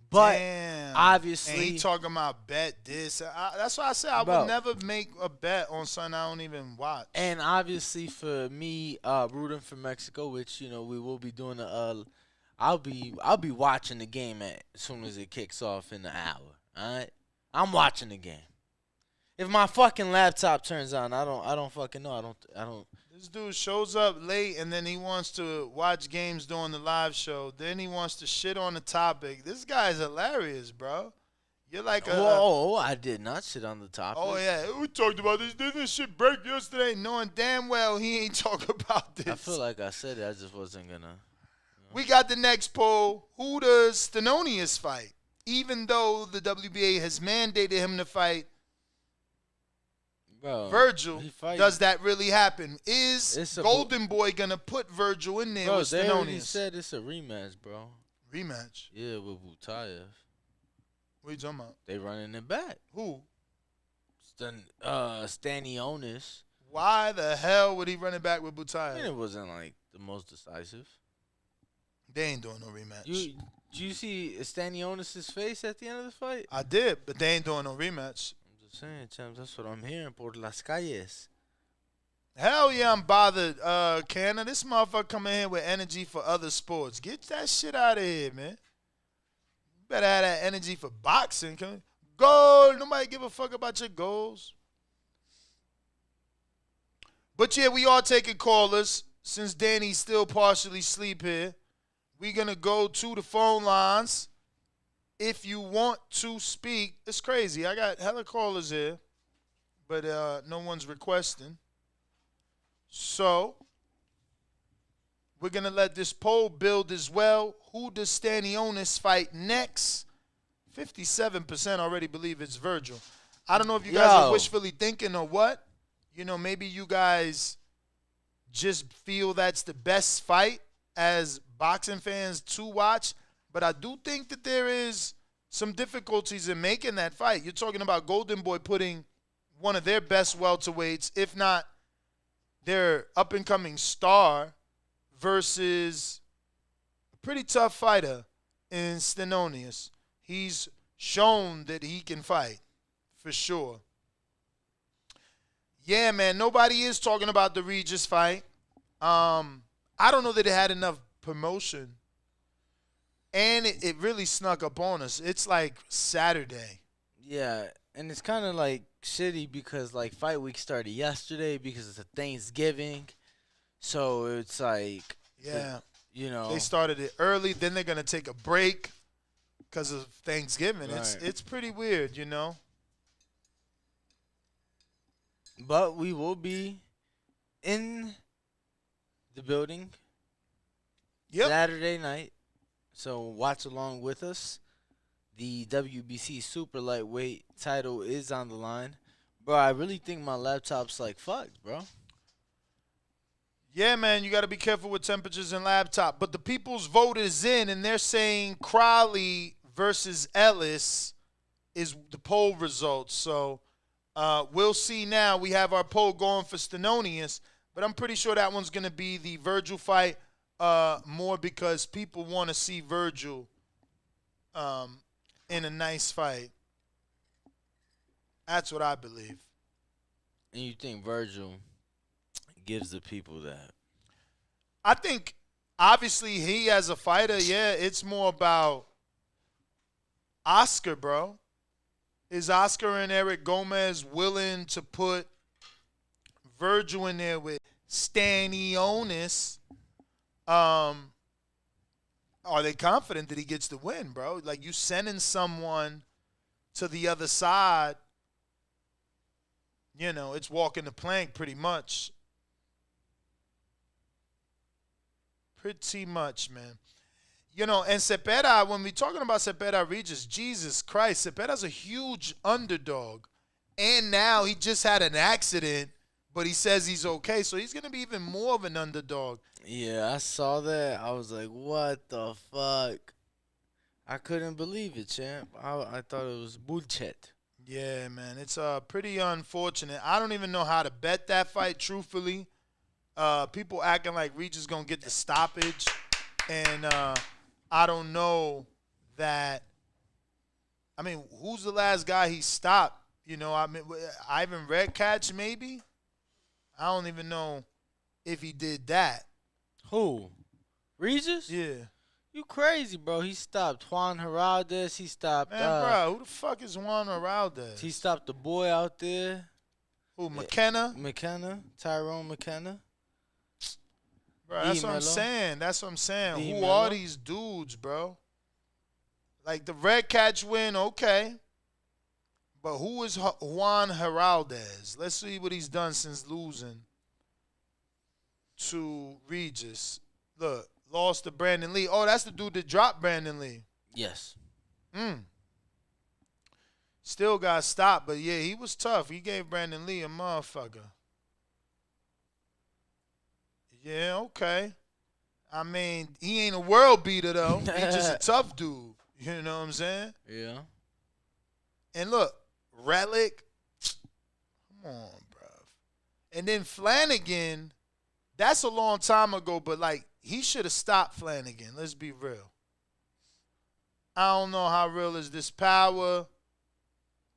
But damn. obviously, and he talking about bet this. That's why I said I would never make a bet on something I don't even watch. And obviously for me, rooting for Mexico, which we will be doing I'll be watching the game as soon as it kicks off in the hour. All right, I'm watching the game. If my fucking laptop turns on, I don't fucking know. I don't. This dude shows up late and then he wants to watch games during the live show. Then he wants to shit on the topic. This guy's hilarious, bro. You're like a. Whoa, I did not shit on the topic. Oh, yeah. We talked about this. Didn't this shit break yesterday? Knowing damn well he ain't talk about this. I feel like I said it. I just wasn't going to. We got the next poll. Who does Stanionis fight? Even though the WBA has mandated him to fight Bro, Virgil, does that really happen? Is Golden Boy going to put Virgil in there with they already Stanionis? said it's a rematch, bro. Rematch? Yeah, with Butayev. What are you talking about? They running it back. Who? Stanionis. Why the hell would he run it back with Butayev? I mean, it wasn't like the most decisive. They ain't doing no rematch. Did you see Stanionis' face at the end of the fight? I did, but they ain't doing no rematch. I'm just saying, champ, that's what I'm hearing. Por las calles. Hell yeah, I'm bothered, Canna. This motherfucker coming here with energy for other sports. Get that shit out of here, man. You better have that energy for boxing. Goal. Nobody give a fuck about your goals. But yeah, we are taking callers. Since Danny's still partially asleep here, we're going to go to the phone lines. If you want to speak, it's crazy. I got hella callers here, but no one's requesting. So we're going to let this poll build as well. Who does Stanionis fight next? 57% already believe it's Virgil. I don't know if you guys are wishfully thinking or what. Maybe you guys just feel that's the best fight as boxing fans to watch. But I do think that there is some difficulties in making that fight. You're talking about Golden Boy putting one of their best welterweights, if not their up-and-coming star, versus a pretty tough fighter in Stanionis. He's shown that he can fight, for sure. Yeah, man, nobody is talking about the Regis fight. I don't know that it had enough promotion. And it really snuck up on us. It's like Saturday. Yeah, and it's kind of like shitty because like fight week started yesterday because it's a Thanksgiving. So it's like, yeah, they started it early. Then they're going to take a break because of Thanksgiving. Right. It's pretty weird, But we will be in the building Saturday night. So watch along with us. The WBC Super Lightweight title is on the line. Bro, I really think my laptop's like fucked, bro. Yeah, man, you got to be careful with temperatures and laptop. But the people's vote is in, and they're saying Crowley versus Ellis is the poll results. So we'll see now. We have our poll going for Stanionis, but I'm pretty sure that one's going to be the Virgil fight more because people want to see Virgil in a nice fight. That's what I believe. And you think Virgil gives the people that? I think, obviously, he as a fighter, yeah, it's more about Oscar, bro. Is Oscar and Eric Gomez willing to put Virgil in there with Stanionis? Are they confident that he gets the win, bro? Like, you sending someone to the other side, you know, it's walking the plank pretty much. Pretty much, man. You know, and Cepeda, when we're talking about Cepeda Regis, Jesus Christ, Cepeda's a huge underdog. And now he just had an accident, but he says he's okay, so he's going to be even more of an underdog. Yeah, I saw that. I was like, what the fuck? I couldn't believe it, champ. I thought it was bullshit. Yeah, man. It's pretty unfortunate. I don't even know how to bet that fight, truthfully. People acting like Regis going to get the stoppage. And I don't know that. I mean, who's the last guy he stopped? You know, I mean, Ivan Redkach, maybe? I don't even know if he did that. Who? Regis? Yeah. You crazy, bro. He stopped Juan Heraldez. He stopped. Man, bro, who the fuck is Juan Heraldez? He stopped the boy out there. Who, McKenna? Tyrone McKenna. Bro, that's what I'm saying. That's what I'm saying. Who are these dudes, bro? Like, the Redkach win, okay. But who is Juan Heraldez? Let's see what he's done since losing to Regis. Look, lost to Brandon Lee. Oh, that's the dude that dropped Brandon Lee. Yes. Still got stopped, but yeah, he was tough. He gave Brandon Lee a motherfucker. Yeah, okay. I mean, he ain't a world beater, though. He's just a tough dude. You know what I'm saying? Yeah. And look, Relic. Come on, bruv. And then Flanagan, that's a long time ago, but, like, he should have stopped Flanagan. Let's be real. I don't know how real is this power,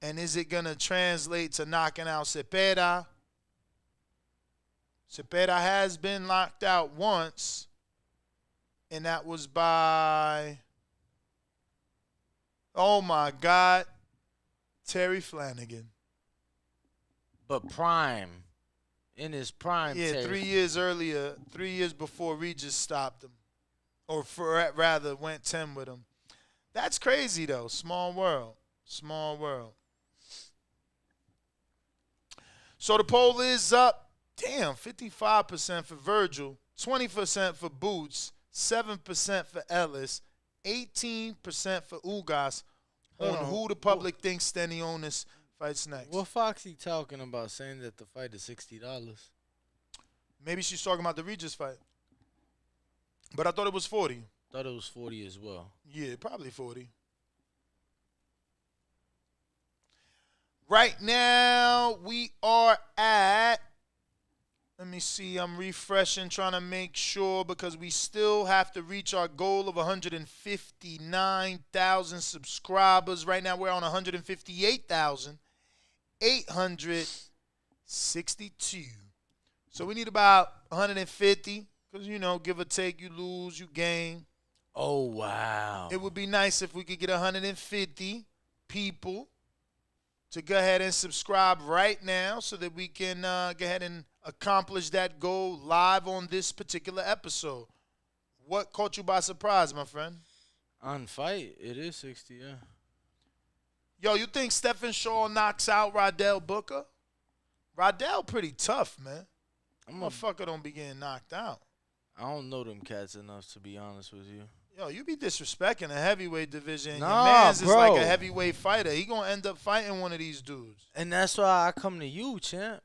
and is it going to translate to knocking out Cepeda? Cepeda has been knocked out once, and that was by, oh, my God, Terry Flanagan. But prime. In his prime. Yeah, Terry. 3 years earlier, 3 years before Regis stopped him. Or rather went 10 with him. That's crazy, though. Small world. Small world. So the poll is up. Damn, 55% for Virgil, 20% for Boots, 7% for Ellis, 18% for Ugas. On who the public thinks Stanionis fights next. What Foxy talking about, saying that the fight is $60? Maybe she's talking about the Regis fight. But I thought it was 40. Thought it was 40 as well. Yeah, probably 40. Right now, we are at, let me see, I'm refreshing, trying to make sure, because we still have to reach our goal of 159,000 subscribers. Right now, we're on 158,862. So we need about 150, because, you know, give or take, you lose, you gain. Oh, wow. It would be nice if we could get 150 people to go ahead and subscribe right now so that we can go ahead and accomplish that goal live on this particular episode. What caught you by surprise, my friend? On fight, it is 60, yeah. Yo, you think Stephen Shaw knocks out Rydell Booker? Rydell pretty tough, man. Motherfucker don't be getting knocked out. I don't know them cats enough, to be honest with you. Yo, you be disrespecting the heavyweight division. Nah, your man's is bro. like a heavyweight fighter. He gonna end up fighting one of these dudes. And that's why I come to you, champ.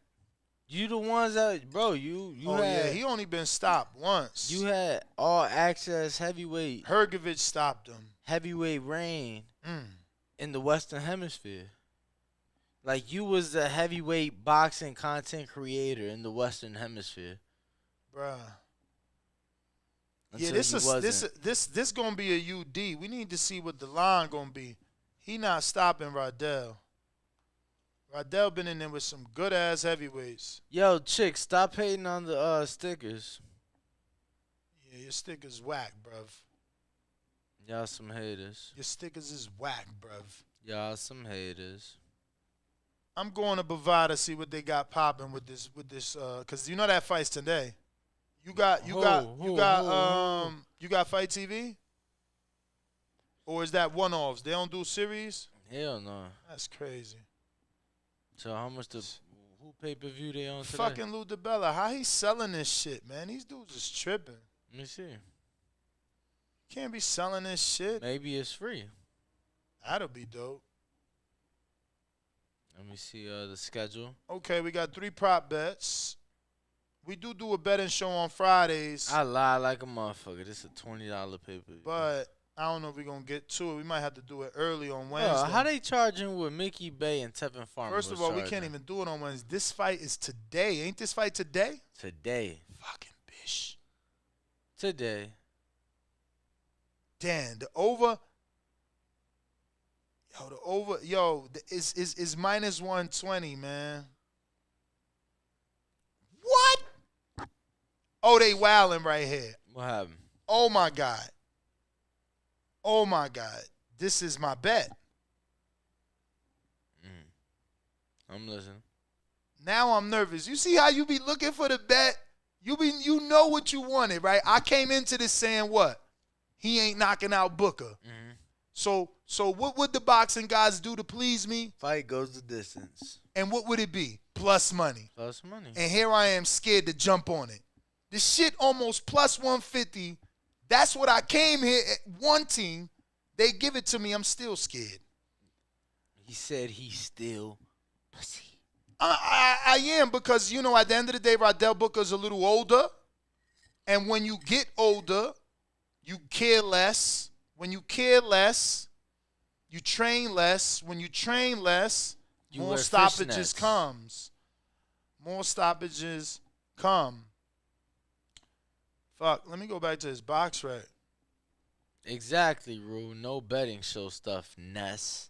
You the ones that, bro, you had. Yeah, he only been stopped once. You had all access heavyweight. Hergovich stopped him. Heavyweight reign in the Western Hemisphere. Like, you was the heavyweight boxing content creator in the Western Hemisphere. Bruh. Until Yeah, this gonna be a UD. We need to see what the line gonna be. He not stopping Rydell. Rydell been in there with some good ass heavyweights. Yo, chick, stop hating on the stickers. Yeah, your stickers whack, bruv. Y'all some haters. Your stickers is whack, bruv. Y'all some haters. I'm going to Bovada see what they got popping with this cause you know that fight's today. You got Fight TV? Or is that one-offs? They don't do series? Hell no. That's crazy. So how much who pay-per-view they on today? Fucking Lou DiBella. How he selling this shit, man? These dudes is tripping. Let me see. Can't be selling this shit. Maybe it's free. That'll be dope. Let me see the schedule. Okay, we got 3 prop bets. We do a betting show on Fridays. I lie like a motherfucker. This is a $20 pay-per-view. But I don't know if we're going to get to it. We might have to do it early on Wednesday. How they charging with Mickey Bay and Tevin Farmer? First of all, we can't even do it on Wednesday. This fight is today. Ain't this fight today? Today. Fucking bitch. Today. Damn, the over. Is minus 120, man. What? Oh, they wilding right here. What happened? Oh my God. Oh my God. This is my bet. I'm listening. Now I'm nervous. You see how you be looking for the bet? You know what you wanted, right? I came into this saying what? He ain't knocking out Booker. So what would the boxing guys do to please me? Fight goes the distance. And what would it be? Plus money. Plus money. And here I am scared to jump on it. This shit almost plus 150. That's what I came here wanting. They give it to me. I'm still scared. He said he's still pussy. I am because, at the end of the day, Rydell Booker's a little older. And when you get older, you care less. When you care less, you train less. When you train less, more stoppages comes. More stoppages come. Fuck, let me go back to this box rec. Exactly, Rue. No betting show stuff, Ness.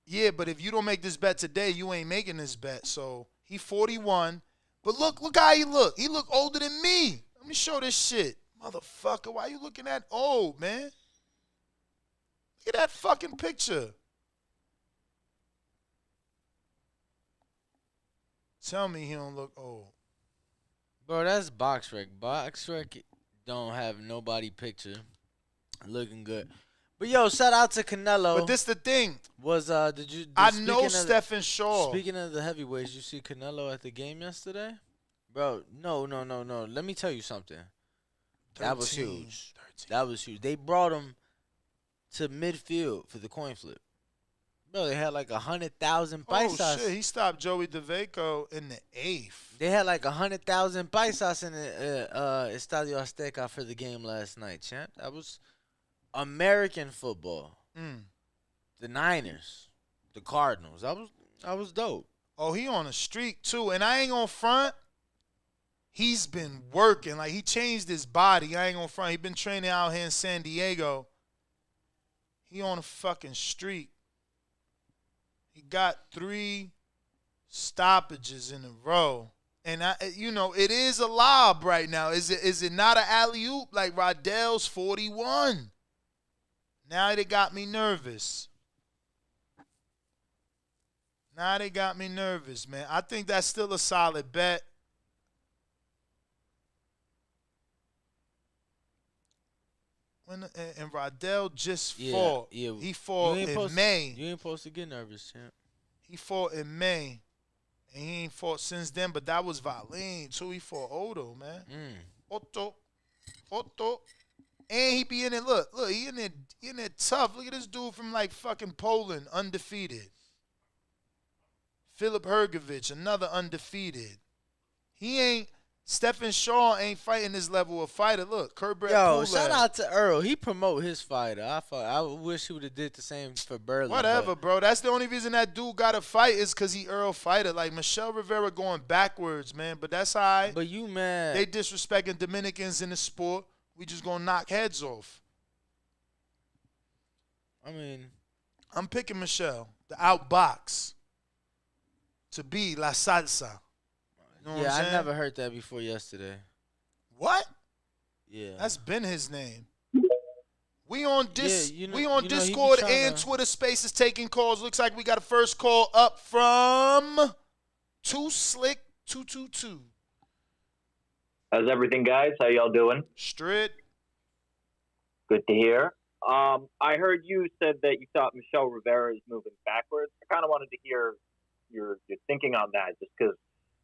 Yeah, but if you don't make this bet today, you ain't making this bet. So he 41. But look how he look. He look older than me. Let me show this shit. Motherfucker, why you looking that old, man? Look at that fucking picture. Tell me he don't look old. Bro, that's box rec. Box rec don't have nobody picture looking good. But yo, shout out to Canelo. But this the thing. I know Stephen Shaw. Speaking of the heavyweights, you see Canelo at the game yesterday? Bro, no. Let me tell you something. That was huge. 13. That was huge. They brought him to midfield for the coin flip. Bro, they had like 100,000 paisas. Oh, shit. He stopped Joey DeVaco in the 8th. They had like 100,000 paisas in the Estadio Azteca for the game last night, champ. That was American football. The Niners. The Cardinals. That was dope. Oh, he on a streak, too. And I ain't gonna front. He's been working. Like, he changed his body. I ain't gonna front. He been training out here in San Diego. He on a fucking streak. He got 3 stoppages in a row. And, it is a lob right now. Is it not an alley-oop like Rydell's 41? Now they got me nervous. Man. I think that's still a solid bet. And Rydell just fought. Yeah. He fought in May. You ain't supposed to get nervous, champ. He fought in May. And he ain't fought since then, but that was Valine, too. He fought Otto, man. Otto. And he be in it. Look, he in there tough. Look at this dude from like fucking Poland, undefeated. Filip Hrgovic, another undefeated. Stephen Shaw ain't fighting this level of fighter. Look, Kurbret Pulev. Shout out to Earl. He promote his fighter. I wish he would have did the same for Berlin. Whatever, bro. That's the only reason that dude got to fight is because he Earl fighter. Like, Michelle Rivera going backwards, man. But that's all right. But you, man. They disrespecting Dominicans in the sport. We just going to knock heads off. I mean. I'm picking Michelle, the outbox, to be La Salsa. You know I never heard that before yesterday. What? Yeah. That's been his name. We on Discord and Twitter Spaces taking calls. Looks like we got a first call up from 2 Slick 222. How's everything, guys? How y'all doing? Straight. Good to hear. I heard you said that you thought Michelle Rivera is moving backwards. I kind of wanted to hear your thinking on that, just because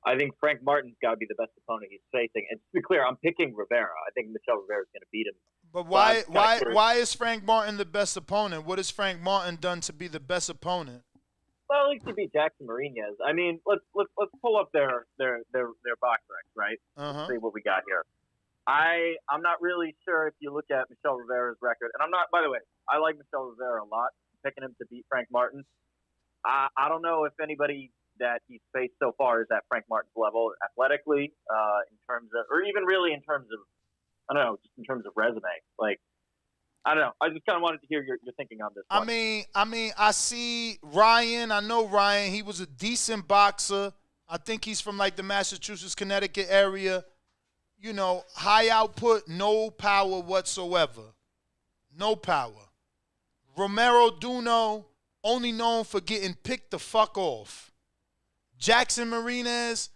I think Frank Martin's got to be the best opponent he's facing. And to be clear, I'm picking Rivera. I think Michelle Rivera is going to beat him. But why is Frank Martin the best opponent? What has Frank Martin done to be the best opponent? Well, he could beat Jackson Marinez. I mean, let's pull up their box recs, right? Let's see what we got here. I'm not really sure if you look at Michelle Rivera's record, and I'm not. By the way, I like Michelle Rivera a lot. Picking him to beat Frank Martin. I don't know if anybody that he's faced so far is at Frank Martin's level athletically, in terms of, or even really in terms of, I don't know, just in terms of resume. Like, I don't know. I just kind of wanted to hear your thinking on this one. I see Ryan. I know Ryan. He was a decent boxer. I think he's from like the Massachusetts, Connecticut area. You know, high output, no power whatsoever. No power. Romero Duno, only known for getting picked the fuck off. Jackson Marinez,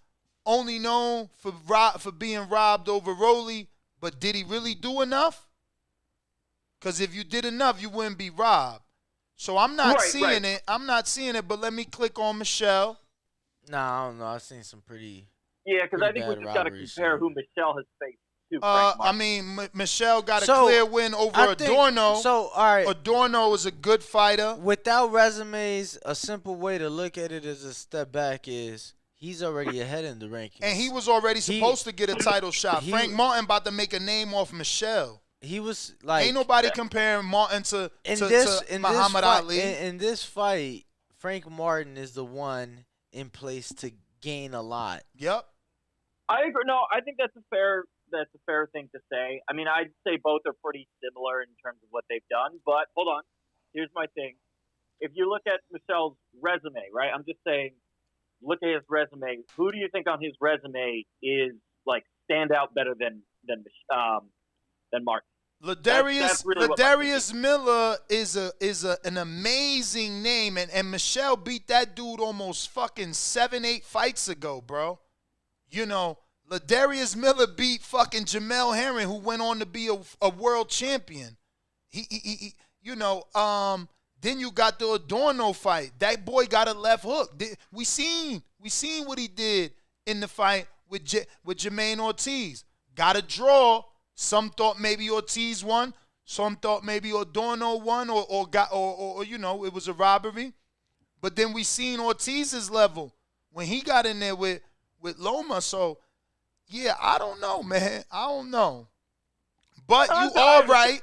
only known for being robbed over Rolly, but did he really do enough? Because if you did enough, you wouldn't be robbed. So I'm not seeing it. I'm not seeing it, but let me click on Michelle. Nah, I don't know. I've seen some pretty. Yeah, because I think we just got to compare who Michelle has faced to Frank Martin. I mean, Michelle got a clear win over Adorno. So, all right. Adorno is a good fighter. Without resumes, a simple way to look at it as a step back is he's already ahead in the rankings. And he was already supposed to get a title shot. Frank Martin about to make a name off Michelle. He was like, ain't nobody comparing Martin to Muhammad Ali. In this fight, Frank Martin is the one in place to gain a lot. Yep. I agree. No, I think that's a fair thing to say. I mean, I'd say both are pretty similar in terms of what they've done. But hold on, here's my thing. If you look at Michelle's resume, right? I'm just saying, look at his resume. Who do you think on his resume is like stand out better than Martin? Ladarius Miller is an amazing name, and Michelle beat that dude almost fucking 7-8 fights ago, bro. You know, Ladarius Miller beat fucking Jamel Herring, who went on to be a world champion. He you know, then you got the Adorno fight. That boy got a left hook. We seen what he did in the fight with Jermaine Ortiz. Got a draw. Some thought maybe Ortiz won. Some thought maybe Adorno won, or you know, it was a robbery. But then we seen Ortiz's level when he got in there with Loma. So yeah, I don't know, man. I don't know. But you are right.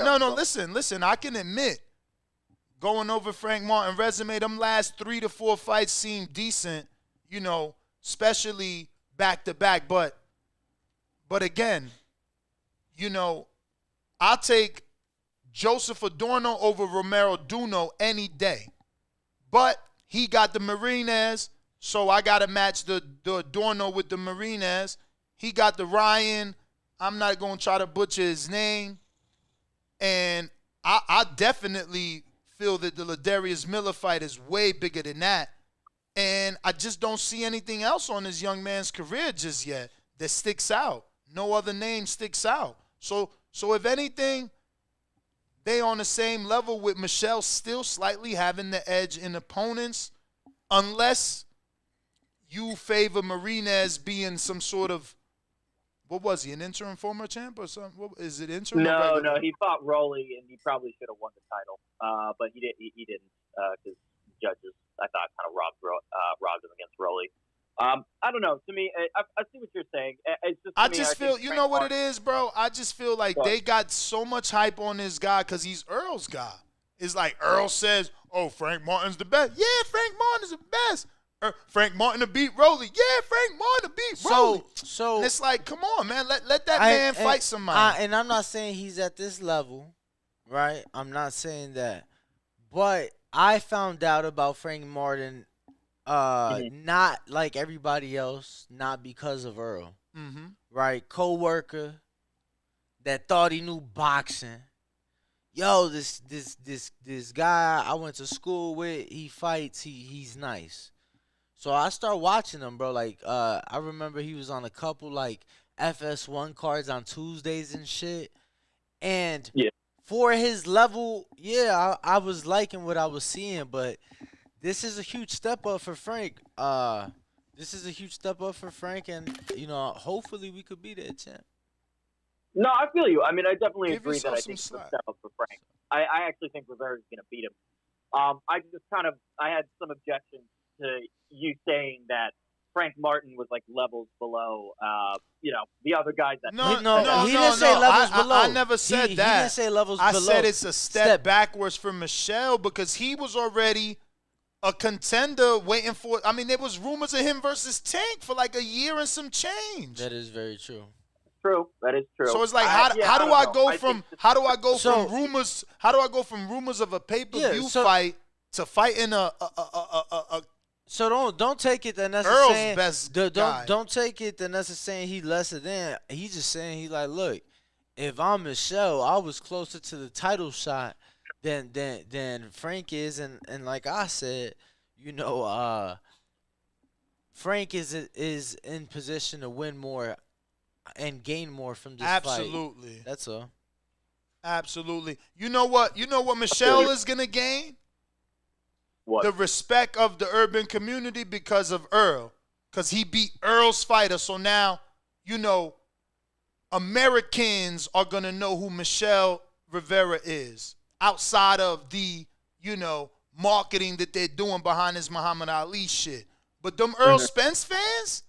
No, listen. I can admit, going over Frank Martin's resume, them last 3 to 4 fights seem decent, you know, especially back to back. But again, you know, I'll take Joseph Adorno over Romero Duno any day. But he got the Marinez, so I got to match the Adorno with the Marinez. He got the Ryan. I'm not going to try to butcher his name. And I definitely feel that the Ladarius Miller fight is way bigger than that. And I just don't see anything else on this young man's career just yet that sticks out. No other name sticks out. So if anything, they on the same level with Michelle still slightly having the edge in opponents, unless you favor Marinez being some sort of, what was he, an interim former champ or something? What, is it interim? No, he fought Rolly, and he probably should have won the title, but he didn't because judges, I thought, kind of robbed him against Rolly. I don't know. To me, I see what you're saying. It's just I just feel, you know what it is, bro? I just feel like they got so much hype on this guy because he's Earl's guy. It's like Earl says, oh, Frank Martin's the best. Yeah, Frank Martin's the best. Frank Martin to beat Rolly. Yeah, Frank Martin to beat Rolly. So and it's like, come on, man. Let that man fight somebody. And I'm not saying he's at this level, right? I'm not saying that. But I found out about Frank Martin not like everybody else, not because of Earl. Mm-hmm. Right? Co-worker that thought he knew boxing. Yo, this guy I went to school with, he fights, he's nice. So I start watching him, bro. Like, I remember he was on a couple, like, FS1 cards on Tuesdays and shit. And for his level, yeah, I was liking what I was seeing, but this is a huge step up for Frank. This is a huge step up for Frank, and hopefully we could be that champ. No, I feel you. I mean, I definitely Give agree that I yourself think it's some a slack. step up for Frank. I actually think Rivera's going to beat him. I had some objections to you saying that Frank Martin was like levels below, the other guys that. He didn't say levels below. I never said that. He didn't say levels I below. said it's a step backwards for Michelle because he was already a contender waiting for. I mean, there was rumors of him versus Tank for like a year and some change. That is very true. True. That is true. So it's like, how do I go from rumors of a pay-per-view fight to fighting a So don't take it that that's Earl's saying best guy. Don't take it that that's saying he lesser than. He's just saying he like, look, if I'm Michelle, I was closer to the title shot than Frank is, and like I said, Frank is in position to win more and gain more from this fight. Absolutely. That's all. Absolutely. You know what Michelle is gonna gain? What? The respect of the urban community because of Earl. Because he beat Earl's fighter. So now, Americans are going to know who Michelle Rivera is. Outside of the, marketing that they're doing behind this Muhammad Ali shit. But them Errol Spence fans?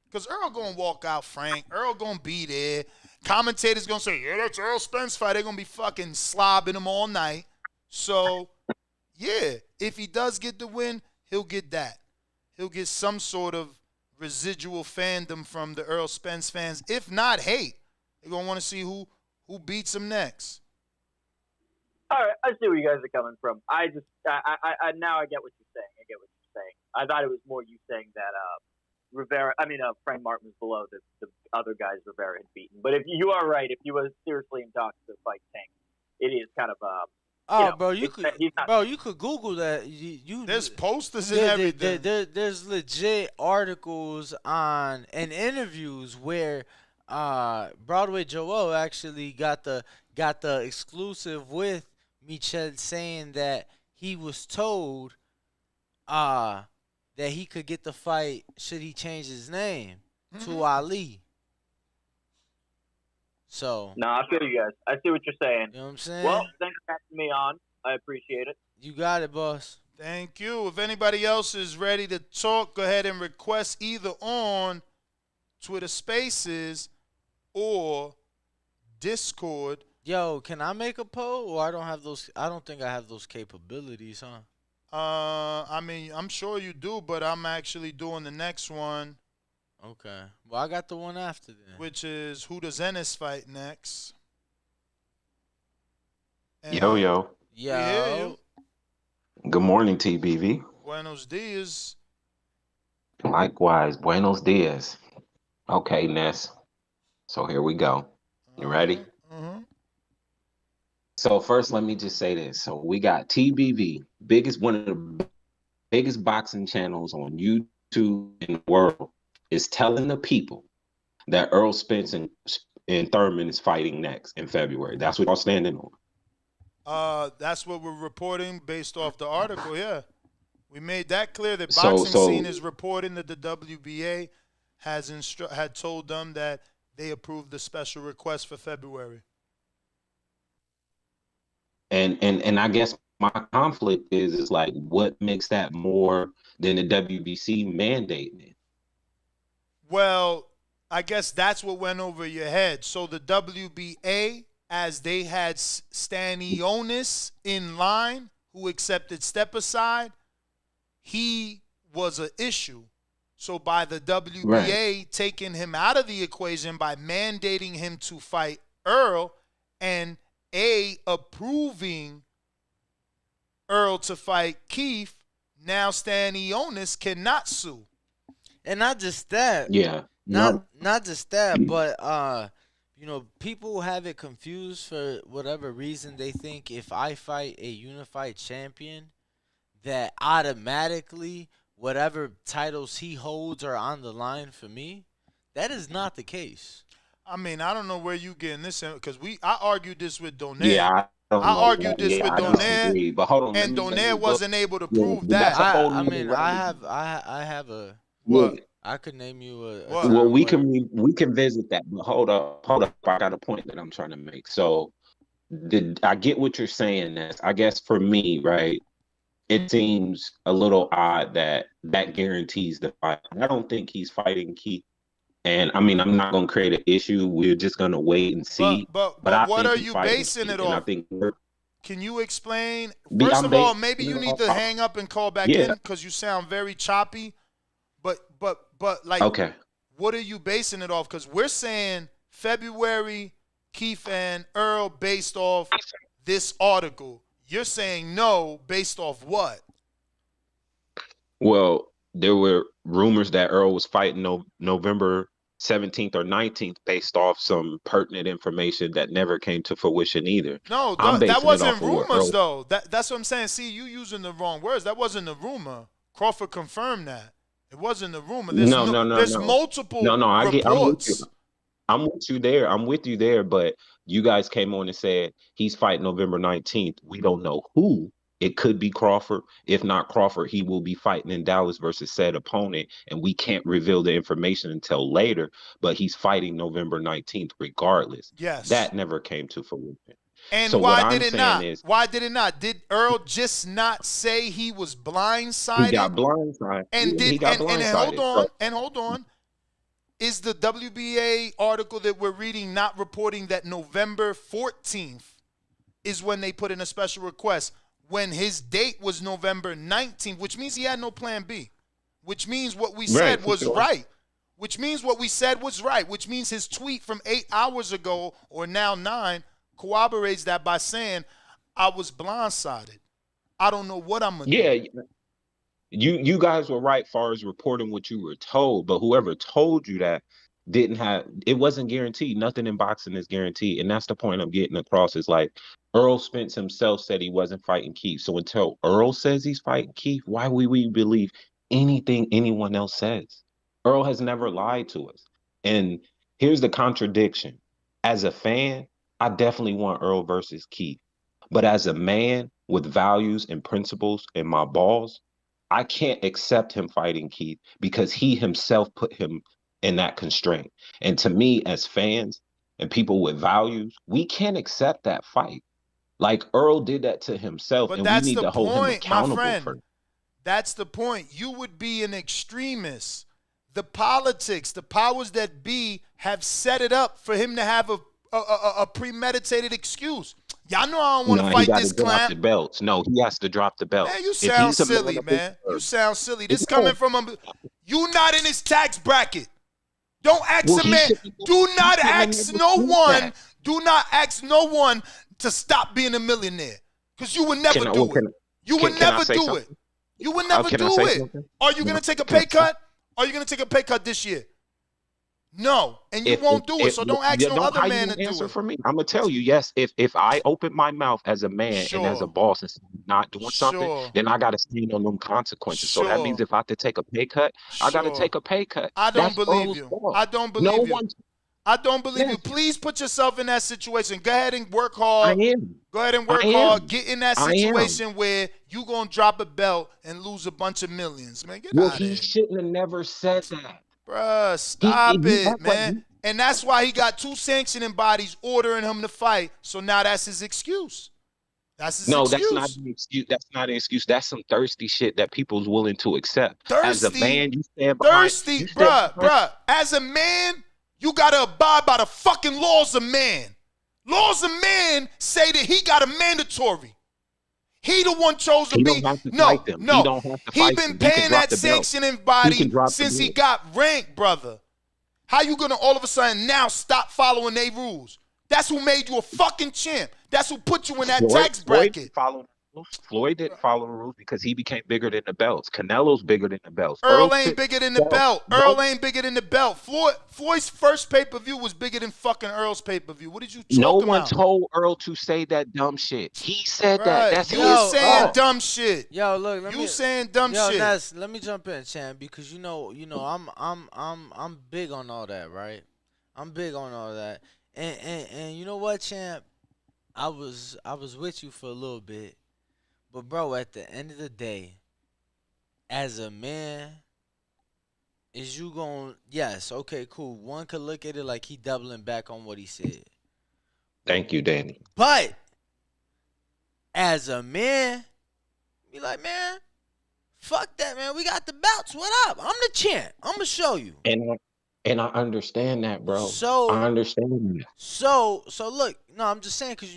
Because Earl going to walk out Frank. Earl going to be there. Commentators going to say, yeah, that's Errol Spence fight. They're going to be fucking slobbing him all night. So... yeah, if he does get the win, he'll get that. He'll get some sort of residual fandom from the Errol Spence fans. If not hate, they're going to want to see who beats him next. All right, I see where you guys are coming from. I now I get what you're saying. I thought it was more you saying that Frank Martin was below the other guys Rivera had beaten. But if you are right, if he was seriously in talks to fight Tank, it is kind of you could Google that. There's posters and everything. There's legit articles and interviews where Broadway Joel actually got the exclusive with Michel saying that he was told that he could get the fight should he change his name to Ali. So no, I feel you guys. I see what you're saying. You know what I'm saying? Well, thanks for having me on. I appreciate it. You got it, boss. Thank you. If anybody else is ready to talk, go ahead and request either on Twitter Spaces or Discord. Yo, can I make a poll? Or I don't think I have those capabilities, huh? I'm sure you do, but I'm actually doing the next one. Okay. Well, I got the one after then. Which is who does Ennis fight next? And Yo. Good morning, TBV. Buenos dias. Likewise, buenos dias. Okay, Ness. So here we go. You ready? Mm-hmm. So first, let me just say this. So we got TBV, one of the biggest boxing channels on YouTube in the world, is telling the people that Errol Spence and Thurman is fighting next in February. That's what y'all standing on. That's what we're reporting based off the article, yeah. We made that clear that Boxing Scene is reporting that the WBA had told them that they approved the special request for February. And I guess my conflict is like, what makes that more than the WBC mandating it? Well, I guess that's what went over your head. So the WBA, as they had Stanionis in line, who accepted step aside, he was an issue. So by the WBA taking him out of the equation by mandating him to fight Earl and approving Earl to fight Keith, now Stanionis cannot sue. And not just that. Yeah. Not just that, but people have it confused for whatever reason. They think if I fight a unified champion, that automatically whatever titles he holds are on the line for me. That is not the case. I mean, I don't know where you getting this in, because I argued this with Donaire. Yeah, don't I know. argued this Yeah, with I disagree. But hold on, and let me Donaire look. wasn't able to Yeah, prove that's that. a whole I nother mean, remedy. I have a What? I could name you a What? Well, time where we can visit that. But hold up. I got a point that I'm trying to make. So, I get what you're saying. I guess for me, right? It seems a little odd that guarantees the fight. I don't think he's fighting Keith. And I mean, I'm not going to create an issue. We're just going to wait and see. But I what think are he's you fighting basing Keith, it and I off? think Can you explain? First of all, maybe you need to hang up and call back in because you sound very choppy. But like, okay. What are you basing it off? Because we're saying February, Keith and Earl based off this article. You're saying no based off what? Well, there were rumors that Earl was fighting November 17th or 19th based off some pertinent information that never came to fruition either. No, that wasn't rumors, though. That's what I'm saying. See, you using the wrong words. That wasn't a rumor. Crawford confirmed that. It wasn't a rumor. There's there's multiple reports. I'm with you there. I'm with you there. But you guys came on and said he's fighting November 19th. We don't know who. It could be Crawford. If not Crawford, he will be fighting in Dallas versus said opponent. And we can't reveal the information until later. But he's fighting November 19th regardless. Yes. That never came to fruition. And so why did it not? Why did it not? Did Earl just not say he was blindsided? He got blindsided. And he got blindsided. Hold on. Is the WBA article that we're reading not reporting that November 14th is when they put in a special request, when his date was November 19th, which means he had no plan B, which means what we said was right, which means what we said was right, which means his tweet from 8 hours ago or now 9 corroborates that by saying, I was blindsided. I don't know what I'm going to do. Yeah. You guys were right far as reporting what you were told, but whoever told you that it wasn't guaranteed. Nothing in boxing is guaranteed. And that's the point I'm getting across is like Errol Spence himself said he wasn't fighting Keith. So until Earl says he's fighting Keith, why would we believe anything anyone else says? Earl has never lied to us. And here's the contradiction. As a fan, I definitely want Earl versus Keith. But as a man with values and principles in my balls, I can't accept him fighting Keith because he himself put him in that constraint. And to me, as fans and people with values, we can't accept that fight. Like Earl did that to himself, and we need to hold him accountable for it. That's the point. You would be an extremist. The politics, the powers that be have set it up for him to have a premeditated excuse. Y'all know I don't want to fight this clown. Drop the belts. No, he has to drop the belts. Man, you sound silly, man. You sound silly. This coming from him. You not in his tax bracket. Don't ask a man. Do not ask no one. Do not ask no one to stop being a millionaire. Because you would never do it. You would never do it. You would never do it. Are you going to take a pay cut? Are you going to take a pay cut this year? No, and you won't do it. So don't ask no other man to do it. For me, I'm gonna tell you, yes. If I open my mouth as a man and as a boss and not doing something, then I gotta stand on them consequences. So that means if I have to take a pay cut, I gotta take a pay cut. I don't believe you. I don't believe you. I don't believe you. Please put yourself in that situation. Go ahead and work hard. I am. Go ahead and work hard. Get in that situation where you gonna drop a belt and lose a bunch of millions. Man, get out of here. He shouldn't have never said that. Bruh, stop it, man. And that's why he got 2 sanctioning bodies ordering him to fight. So now that's his excuse. That's his excuse. That's not an excuse. That's not an excuse. That's some thirsty shit that people's willing to accept. Thirsty? As a man, you stand behind. Thirsty, bruh. As a man, you got to abide by the fucking laws of man. Laws of man say that he got a mandatory. He the one chose to be. No. He been paying that sanctioning body since he got ranked, brother. How you gonna all of a sudden now stop following their rules? That's who made you a fucking champ. That's who put you in that tax bracket. Floyd didn't follow the rules because he became bigger than the belts. Canelo's bigger than the belts. Earl ain't bigger than the belt. Earl ain't bigger than the belt. Floyd's first pay-per-view was bigger than fucking Earl's pay-per-view. What did you talk about? No one told Earl to say that dumb shit. He said that. That's saying dumb shit. Yo, look, saying dumb shit. Ness, let me jump in, champ, because you know, I'm big on all that, right? I'm big on all that. And you know what, champ? I was with you for a little bit, but bro, at the end of the day, as a man, is you going? Yes, okay, cool. One could look at it like he doubling back on what he said. Thank you, Danny. But as a man, be like, man, fuck that, man. We got the belts. What up? I'm the champ. I'm gonna show you. And I understand that, bro. So I understand that. So look, no, I'm just saying because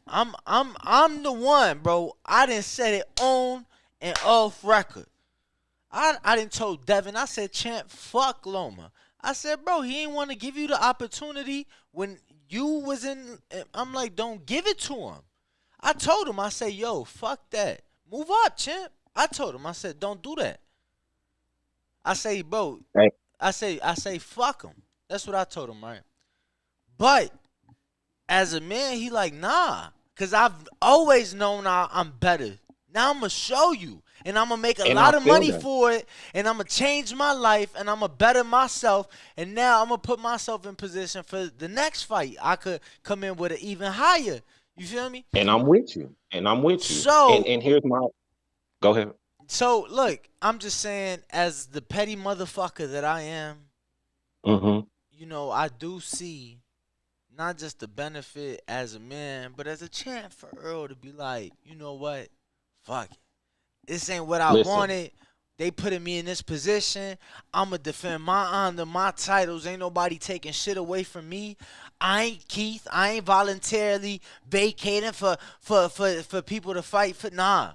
I'm the one, bro. I didn't set it on and off record. I didn't told Devin. I said, champ, fuck Loma. I said, bro, he ain't want to give you the opportunity when you was in. I'm like, don't give it to him. I told him, I said, yo, fuck that. Move up, champ. I told him, I said, don't do that. I say, bro, right. I say, fuck him. That's what I told him, right? But as a man, he like, nah, because I've always known I'm better. Now I'm going to show you, and I'm going to make a lot of money for it, and I'm going to change my life, and I'm going to better myself, and now I'm going to put myself in position for the next fight. I could come in with an even higher. You feel me? And I'm with you. So, and here's my, go ahead. So, look, I'm just saying, as the petty motherfucker that I am, you know, I do see not just the benefit as a man, but as a champ for Earl to be like, you know what? Fuck it. This ain't what I wanted. They putting me in this position. I'm going to defend my honor, my titles. Ain't nobody taking shit away from me. I ain't Keith. I ain't voluntarily vacating for people to fight for. Nah.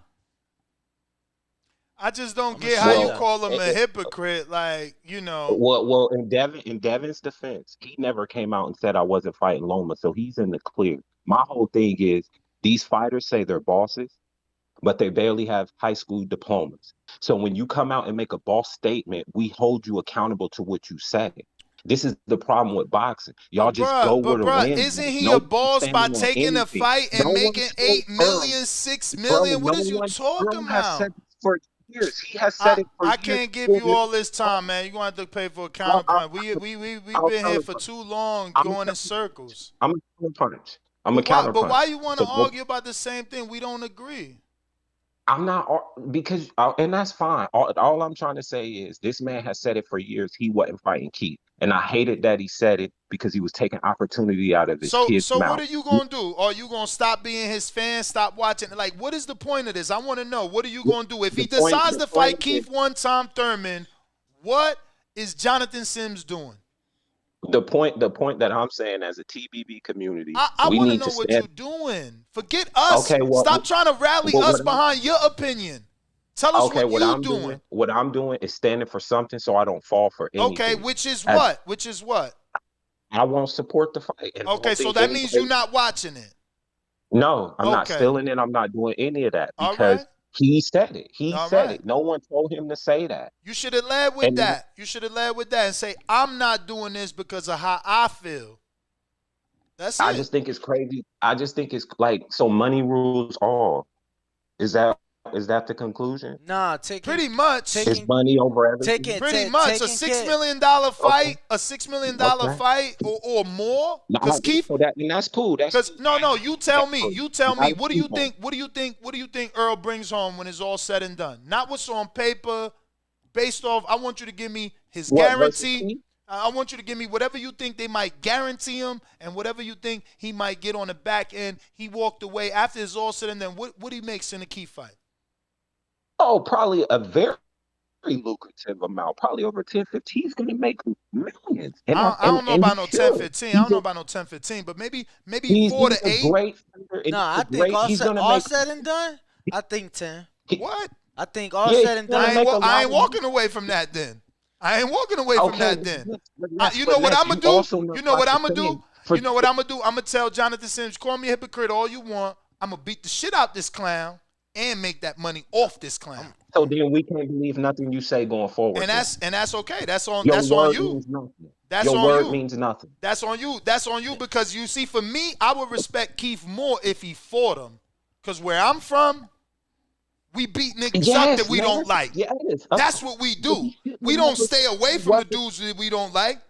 I just don't get how you call him a hypocrite, like, you know. Well, in Devin's defense, he never came out and said I wasn't fighting Loma, so he's in the clear. My whole thing is these fighters say they're bosses, but they barely have high school diplomas. So when you come out and make a boss statement, we hold you accountable to what you say. This is the problem with boxing. Y'all just go where the wind. Isn't he a boss by taking a fight and making $8 million, $6 million? What is you talking about? For years, he has said it for years. I can't give you all this time, man. You're going to have to pay for a counterpunch. We've been here for too long going in circles. I'm a counterpunch. But why you want to argue about the same thing? We don't agree. I'm not, because, and that's fine. All I'm trying to say is this man has said it for years. He wasn't fighting Keith. And I hated that he said it because he was taking opportunity out of his kid's mouth. So what are you going to do? Are you going to stop being his fan, stop watching? Like, what is the point of this? I want to know. What are you going to do? If he decides to fight Keith one time, Thurman, what is Jonathan Sims doing? The point that I'm saying as a TBB community, I want to know what you're doing. Forget us. Okay, stop trying to rally us behind your opinion. Tell us what you're doing. What I'm doing is standing for something so I don't fall for anything. Okay, which is what? I won't support the fight. Okay, so that means you're not watching it. No, I'm not stealing it. I'm not doing any of that because he said it. He said it. No one told him to say that. You should have led with that. You should have led with that and say, I'm not doing this because of how I feel. That's it. I just think it's crazy. I just think it's like, so money rules all. Is that the conclusion? Nah, pretty much. It's money over everything. Pretty much. A $6 million fight, a $6 million fight or more. Because Keith, that's cool. No, you tell me. You tell me. What do you think? What do you think Earl brings home when it's all said and done? Not what's on paper. Based off, I want you to give me his guarantee. I want you to give me whatever you think they might guarantee him and whatever you think he might get on the back end. He walked away after it's all said and done. What he makes in a Keith fight? Oh, probably a very lucrative amount. Probably over 10, 15. He's going to make millions. I don't know about no 10, 15. I don't know about no 10, 15, but maybe 4 to 8. I think all said and done, I think 10. What? I think all said and done. I ain't walking away from that then. I ain't walking away from that then. You know what I'm going to do? You know what I'm going to do? You know what I'm going to do? I'm going to tell Jonathan Sims, call me a hypocrite all you want. I'm going to beat the shit out this clown and make that money off this clown. So then we can't believe nothing you say going forward. And that's okay. That's on you. Your word means nothing. That's on you. That's on you because you see, for me, I would respect Keith more if he fought him. Because where I'm from, we beat niggas up that we don't like. That's what we do. We don't stay away from the dudes that we don't like.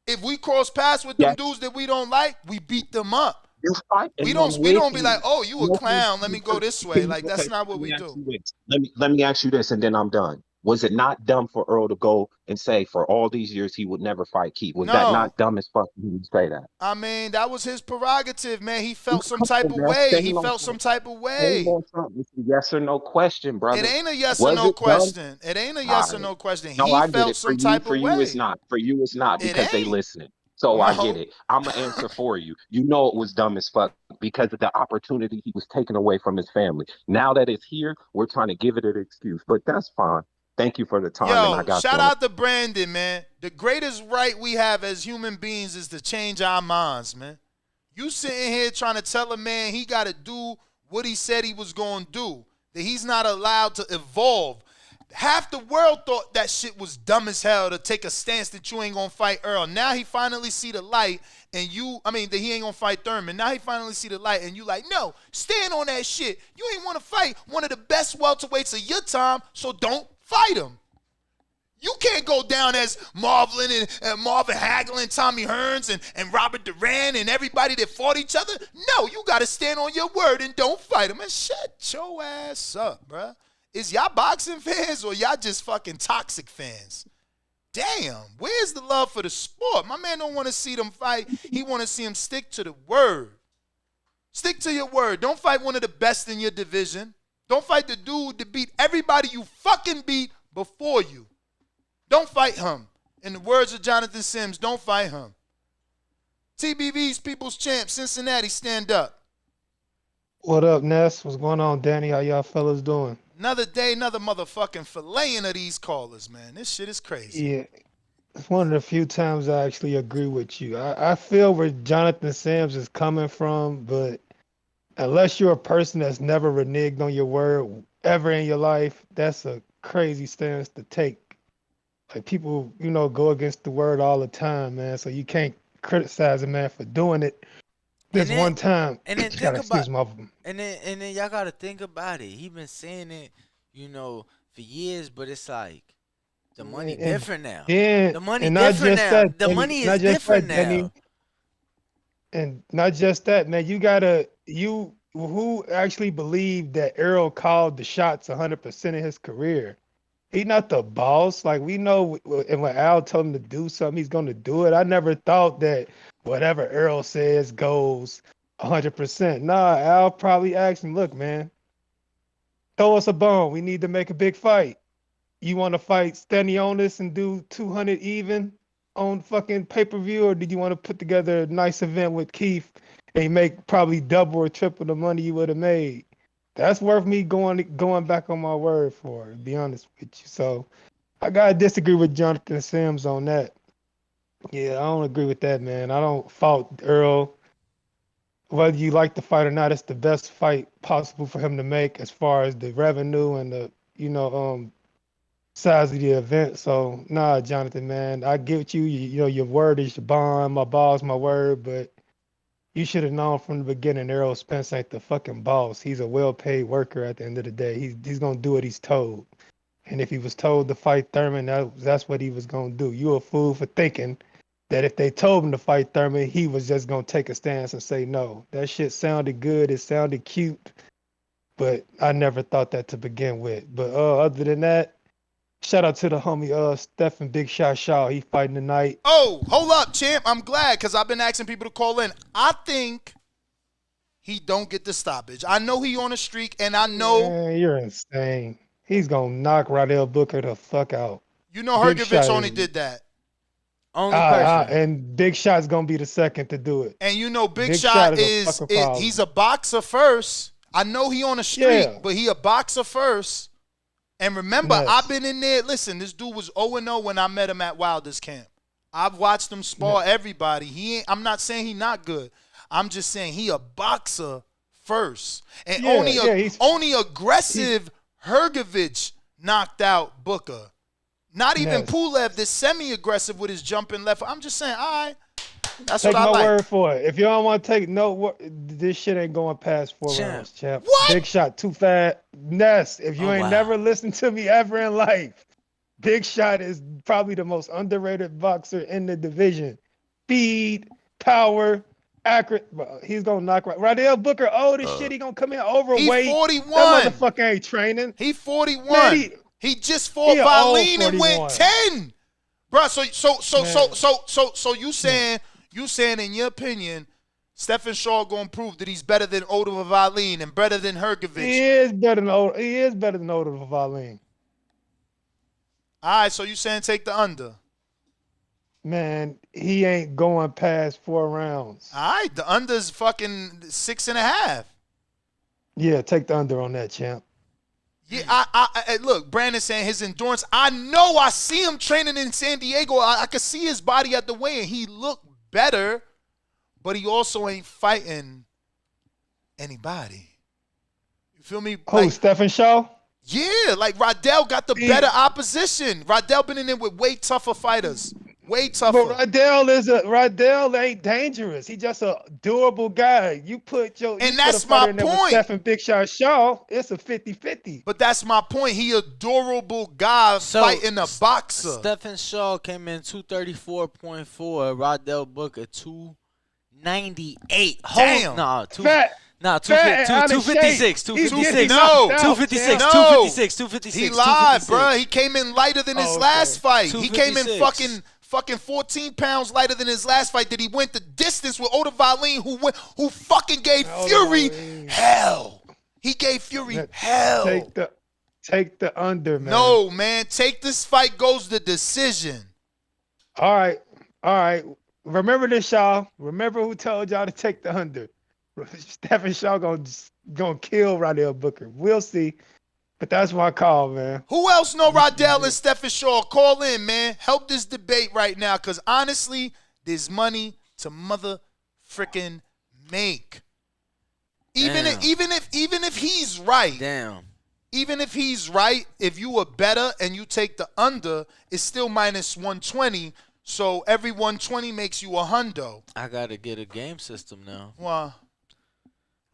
If we cross paths with them dudes that we don't like, we beat them up. You fighting We them don't with be me. like, oh, you a Let me clown. Let me go this way. Like that's not what let we me ask do. you this. Let me ask you this, and then I'm done. Was it not dumb for Earl to go and say for all these years he would never fight Keith? Was that No. not dumb as fuck for him to say that? I mean, that was his prerogative, man. He felt some Come type on, of bro. way. He Stand on felt some something. type of Stand way. on something. It's a yes or no question, It brother. ain't a yes or Was no it dumb? question. It ain't a All yes or right. no question. No, He I get felt it. some type For of you, it's way. not. For you, it's not It because they ain't. listening. So I get No. it. I'm gonna answer for you. You know it was dumb as fuck because of the opportunity he was taken away from his family. Now that it's here, we're trying to give it an excuse, but that's fine. Thank you for the time, and I Yo, got shout you on it. out to Brandon, man. The greatest right we have as human beings is to change our minds, man. You sitting here trying to tell a man he got to do what he said he was going to do, that he's not allowed to evolve. Half the world thought that shit was dumb as hell to take a stance that you ain't going to fight Earl. Now he finally see the light and that he ain't going to fight Thurman. Now he finally see the light and you like, no, stand on that shit. You ain't want to fight one of the best welterweights of your time, so don't fight him. You can't go down as Marvin Hagler and Tommy Hearns and Robert Duran and everybody that fought each other. No, you got to stand on your word and don't fight him. And shut your ass up, bruh. Is y'all boxing fans or y'all just fucking toxic fans? Damn, where's the love for the sport? My man don't want to see them fight. He want to see them stick to the word. Stick to your word. Don't fight one of the best in your division. Don't fight the dude that beat everybody you fucking beat before you. Don't fight him. In the words of Jonathan Sims, don't fight him. TBV's People's Champ, Cincinnati, stand up. What up, Ness? What's going on, Danny? How y'all fellas doing? Another day, another motherfucking filleting of these callers, man. This shit is crazy. Yeah, it's one of the few times I actually agree with you. I feel where Jonathan Sims is coming from, but unless you're a person that's never reneged on your word ever in your life, that's a crazy stance to take. Like people, go against the word all the time, man. So you can't criticize a man for doing it this one time. And then think about and then y'all gotta think about it. He been saying it, for years, but it's like the money different now. Yeah, the money different now. The money is different now. And not just that, man. Who actually believed that Errol called the shots 100% of his career? He's not the boss. Like, we know, and when Al told him to do something, he's going to do it. I never thought that whatever Errol says goes 100%. Nah, Al probably asked him, look, man, throw us a bone. We need to make a big fight. You want to fight Stanionis and do 200 even on fucking pay-per-view, or did you want to put together a nice event with Keith and make probably double or triple the money you would have made? That's worth me going back on my word for, to be honest with you. So I gotta disagree with Jonathan Sims on that. Yeah, I don't agree with that, man. I don't fault Earl. Whether you like the fight or not, it's the best fight possible for him to make as far as the revenue and the size of the event. So nah, Jonathan, man, I get you. Your word is your bond. My ball's my word, but you should have known from the beginning Errol Spence ain't the fucking boss. He's a well-paid worker at the end of the day. He's going to do what he's told. And if he was told to fight Thurman, that's what he was going to do. You a fool for thinking that if they told him to fight Thurman, he was just going to take a stance and say no. That shit sounded good. It sounded cute. But I never thought that to begin with. But other than that, shout out to the homie Stephen Big Shot Shaw. He fighting tonight. Oh, hold up, champ. I'm glad because I've been asking people to call in. I think he don't get the stoppage. I know he on a streak, and I know. Man, you're insane. He's going to knock Rodell Booker the fuck out. You know Hergovich only did that. Only person. And Big Shot's going to be the second to do it. And Big Shot he's a boxer first. I know he on a streak, but he a boxer first. And remember, I've been in there. Listen, this dude was 0-0 when I met him at Wilder's camp. I've watched him spar everybody. I'm not saying he not good. I'm just saying he a boxer first. And only aggressive Hergovich knocked out Booker. Not even Pulev, this semi-aggressive with his jumping left. I'm just saying, all right. That's take what I like. Take my word for it. If you don't want to take this shit ain't going past 4 rounds, champ. What? Big Shot too fat. Ness, if you ain't never listened to me ever in life, Big Shot is probably the most underrated boxer in the division. Speed, power, accurate. He's gonna knock Rydell Booker old as shit. He gonna come in overweight. He 41. That motherfucker ain't training. He 41. Man, he just fought Valine and went 10. Bro, so you saying in your opinion, Stephen Shaw gonna prove that he's better than Oda Valine and better than Hergovich? He is better than Oda Valine. All right, so you saying take the under? Man, he ain't going past 4 rounds. All right, the under's fucking 6.5. Yeah, take the under on that, champ. Yeah, I look, Brandon saying his endurance. I know, I see him training in San Diego. I could see his body at the weigh-in. He looked better, but he also ain't fighting anybody. You feel me? Who, Stephen Shaw? Yeah, like Rydell got the better opposition. Rydell been in there with way tougher fighters. Way tougher. But Rydell ain't dangerous. He just a durable guy. You put that's my point. Stephen Big Shot Shaw, it's a 50-50. But that's my point. He a durable guy fighting a boxer. Stephen Shaw came in 234.4. Rydell Booker 298. Damn. Nah, 256. 256. No. 256. No. 256. 256. He lied, bro. He came in lighter than his last fight. He came in fucking 14 pounds lighter than his last fight. That he went the distance with Oda Valine, who fucking gave Fury hell. He gave Fury hell. Take the under, man. No, man. Take this fight goes to decision. All right. Remember this, Shaw. Remember who told y'all to take the under. Stephen Shaw gonna kill Rydell Booker. We'll see. But that's my call, man. Who else know Rydell and Stephen Shaw? Call in, man. Help this debate right now, because honestly, there's money to mother frickin' make. Even if he's right. Damn. Even if he's right, if you are better and you take the under, it's still minus 120. So every 120 makes you a hundo. I gotta get a game system now. Why?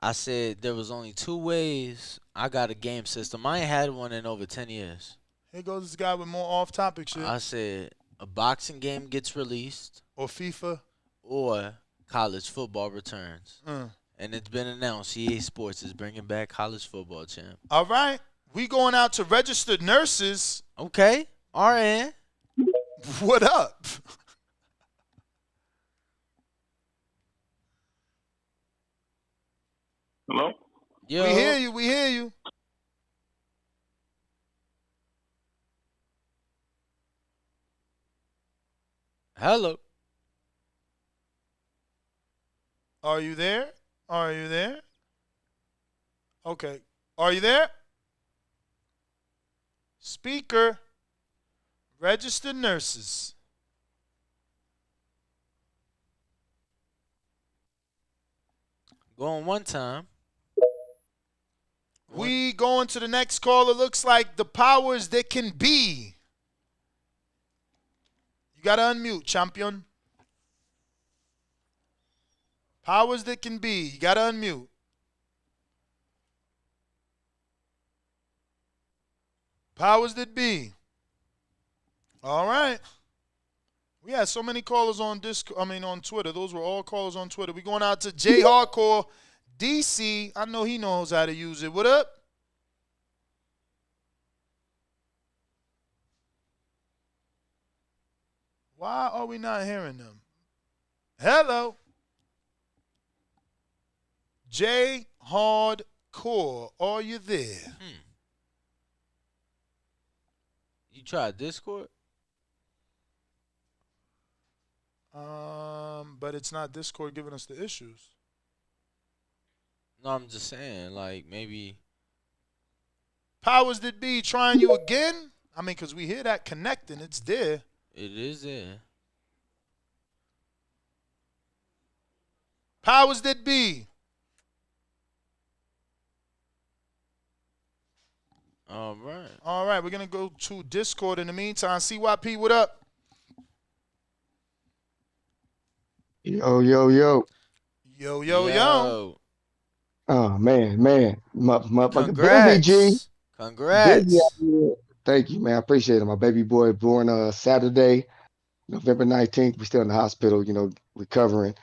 I said there was only 2 ways. I got a game system. I ain't had one in over 10 years. Here goes this guy with more off-topic shit. I said a boxing game gets released. Or FIFA. Or college football returns. And it's been announced EA Sports is bringing back college football, champ. All right. We going out to registered nurses. Okay. RN. What up? Hello? Yo. We hear you. Hello. Are you there? Okay. Are you there? Speaker. Registered nurses. Going one time. We going to the next caller. Looks like the powers that can be. You got to unmute, champion. Powers that can be. You got to unmute. Powers that be. All right. We had so many callers on on Twitter. Those were all callers on Twitter. We going out to J Hardcore DC. I know he knows how to use it. What up? Why are we not hearing them? Hello. J Hardcore, are you there? You tried Discord? But it's not Discord giving us the issues. No, I'm just saying, like, maybe. Powers that be trying you again? I mean, because we hear that connecting. It's there. It is there. Powers that be. All right. All right, we're going to go to Discord in the meantime. CYP, what up? Yo. Yo. Oh, man. Motherfucker. Congrats. Busy, G. Congrats. Busy out here. Thank you, man. I appreciate it. My baby boy born Saturday, November 19th. We're still in the hospital, recovering.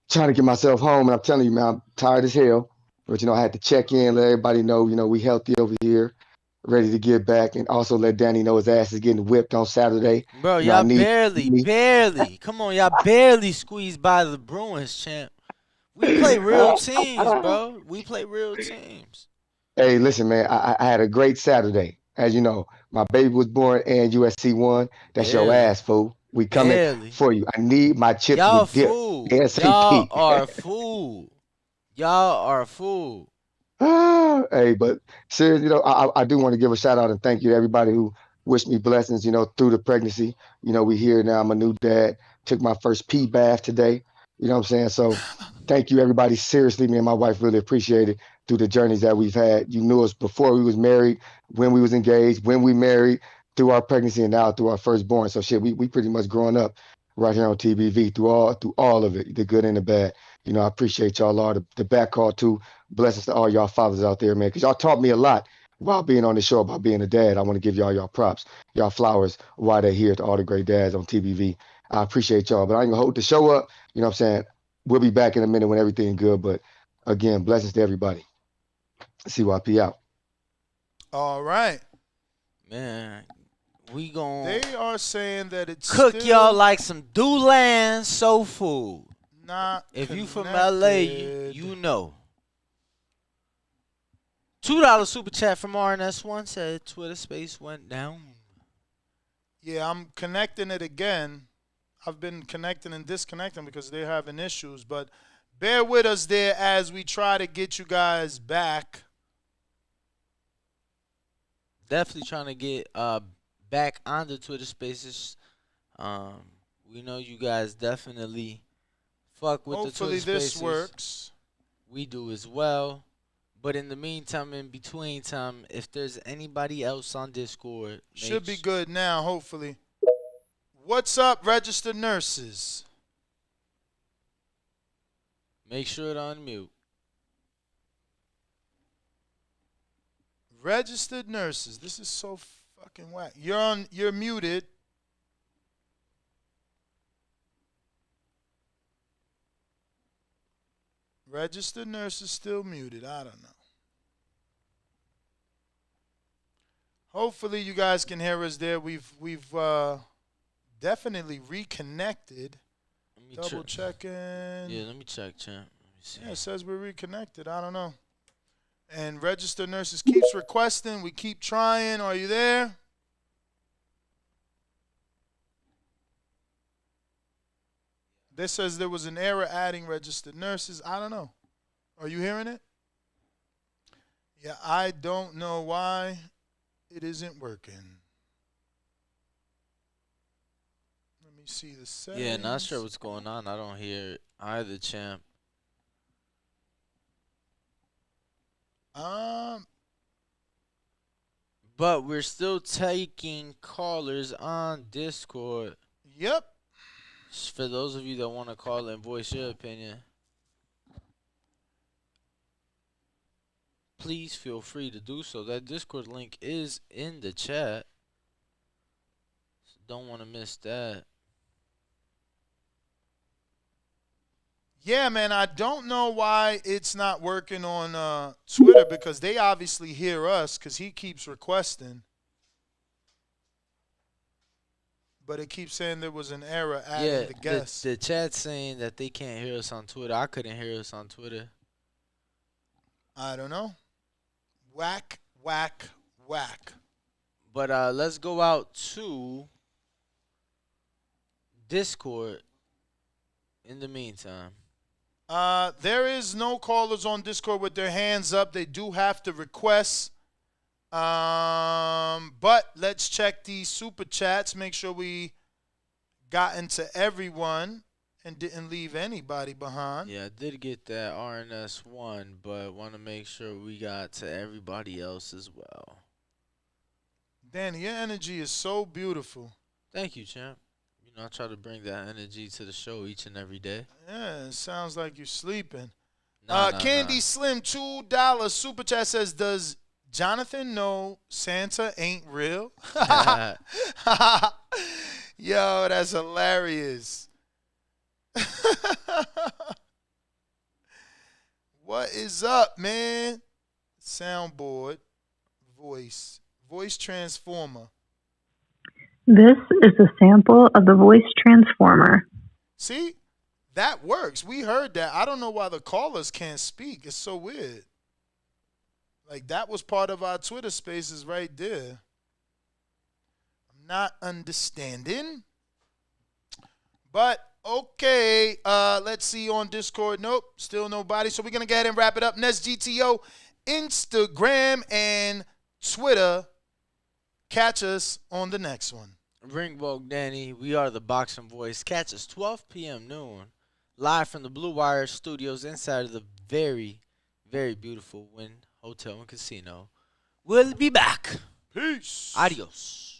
trying to get myself home, and I'm telling you, man, I'm tired as hell. But I had to check in, let everybody know, we healthy over here, ready to get back, and also let Danny know his ass is getting whipped on Saturday. Bro, I y'all need barely. Come on, y'all barely squeezed by the Bruins, champ. We play real teams, bro. We play real teams. Hey, listen, man, I had a great Saturday. As you know, my baby was born and USC won. That's your Barely. ass, fool. We coming Barely. for you. I need my chips Y'all with dip. fool. Y'all ASAP. are fool. Y'all are fool. Hey, but seriously, I do want to give a shout out and thank you to everybody who wished me blessings, through the pregnancy. We here now. I'm a new dad. Took my first pee bath today. You know what I'm saying? So thank you, everybody. Seriously, me and my wife really appreciate it through the journeys that we've had. You knew us before we was married, when we was engaged, when we married, through our pregnancy, and now through our firstborn. So shit, we pretty much growing up right here on TBV through all of it, the good and the bad. I appreciate y'all all the back call too. Blessings to all y'all fathers out there, man, because y'all taught me a lot while being on the show about being a dad. I want to give y'all props, y'all flowers while they're here to all the great dads on TBV. I appreciate y'all, but I ain't gonna hold the show up. You know what I'm saying? We'll be back in a minute when everything's good, but again, blessings to everybody. CYP out. All right. Man, we gon' They are saying that it's cook still y'all like some Dulan soul food. not If you from connected. LA, you know. $2 super chat from RNS1 said Twitter space went down. Yeah, I'm connecting it again. I've been connecting and disconnecting because they're having issues, but bear with us there as we try to get you guys back. Definitely trying to get back on the Twitter spaces. We know you guys definitely fuck with Hopefully the Twitter spaces. this works. We do as well. But in the meantime, in between time, if there's anybody else on Discord, Should be good now, hopefully. What's up, registered nurses? make sure to unmute. Registered nurses. This is so fucking whack. You're muted. Registered nurse is still muted. I don't know. Hopefully you guys can hear us there. We've definitely reconnected. Double checking. Yeah, let me check, champ. Let me see. Yeah, it says we're reconnected. I don't know. And registered nurses keeps requesting. We keep trying. Are you there? This says there was an error adding registered nurses. I don't know. Are you hearing it? Yeah, I don't know why it isn't working. Let me see the settings. Yeah, not sure what's going on. I don't hear either, champ. But we're still taking callers on Discord. Yep. For those of you that want to call and voice your opinion, please feel free to do so. That Discord link is in the chat. So don't want to miss that. Yeah, man, I don't know why it's not working on Twitter because they obviously hear us because he keeps requesting. But it keeps saying there was an error adding the guest. The chat's saying that they can't hear us on Twitter. I couldn't hear us on Twitter. I don't know. Whack, whack, whack. But let's go out to Discord in the meantime. There is no callers on Discord with their hands up. They do have to request. But let's check these super chats. Make sure we got into everyone and didn't leave anybody behind. Yeah, I did get that RNS1, but want to make sure we got to everybody else as well. Danny, your energy is so beautiful. Thank you, champ. You know, I try to bring that energy to the show each and every day. Yeah, it sounds like you're sleeping. Nah, Candy Slim, $2 super chat says, does Jonathan know Santa ain't real? Yo, that's hilarious. What is up, man? Soundboard, voice transformer. This is a sample of the voice transformer. See? That works. We heard that. I don't know why the callers can't speak. It's so weird. Like, that was part of our Twitter spaces right there. I'm not understanding. But, okay. Let's see on Discord. Nope. Still nobody. So we're going to go ahead and wrap it up. Nest GTO, Instagram, and Twitter. Catch us on the next one. Ringwalk Danny, we are the Boxing Voice. Catch us 12 p.m. noon, live from the Blue Wire Studios inside of the very, very beautiful Wynn Hotel and Casino. We'll be back. Peace. Adios.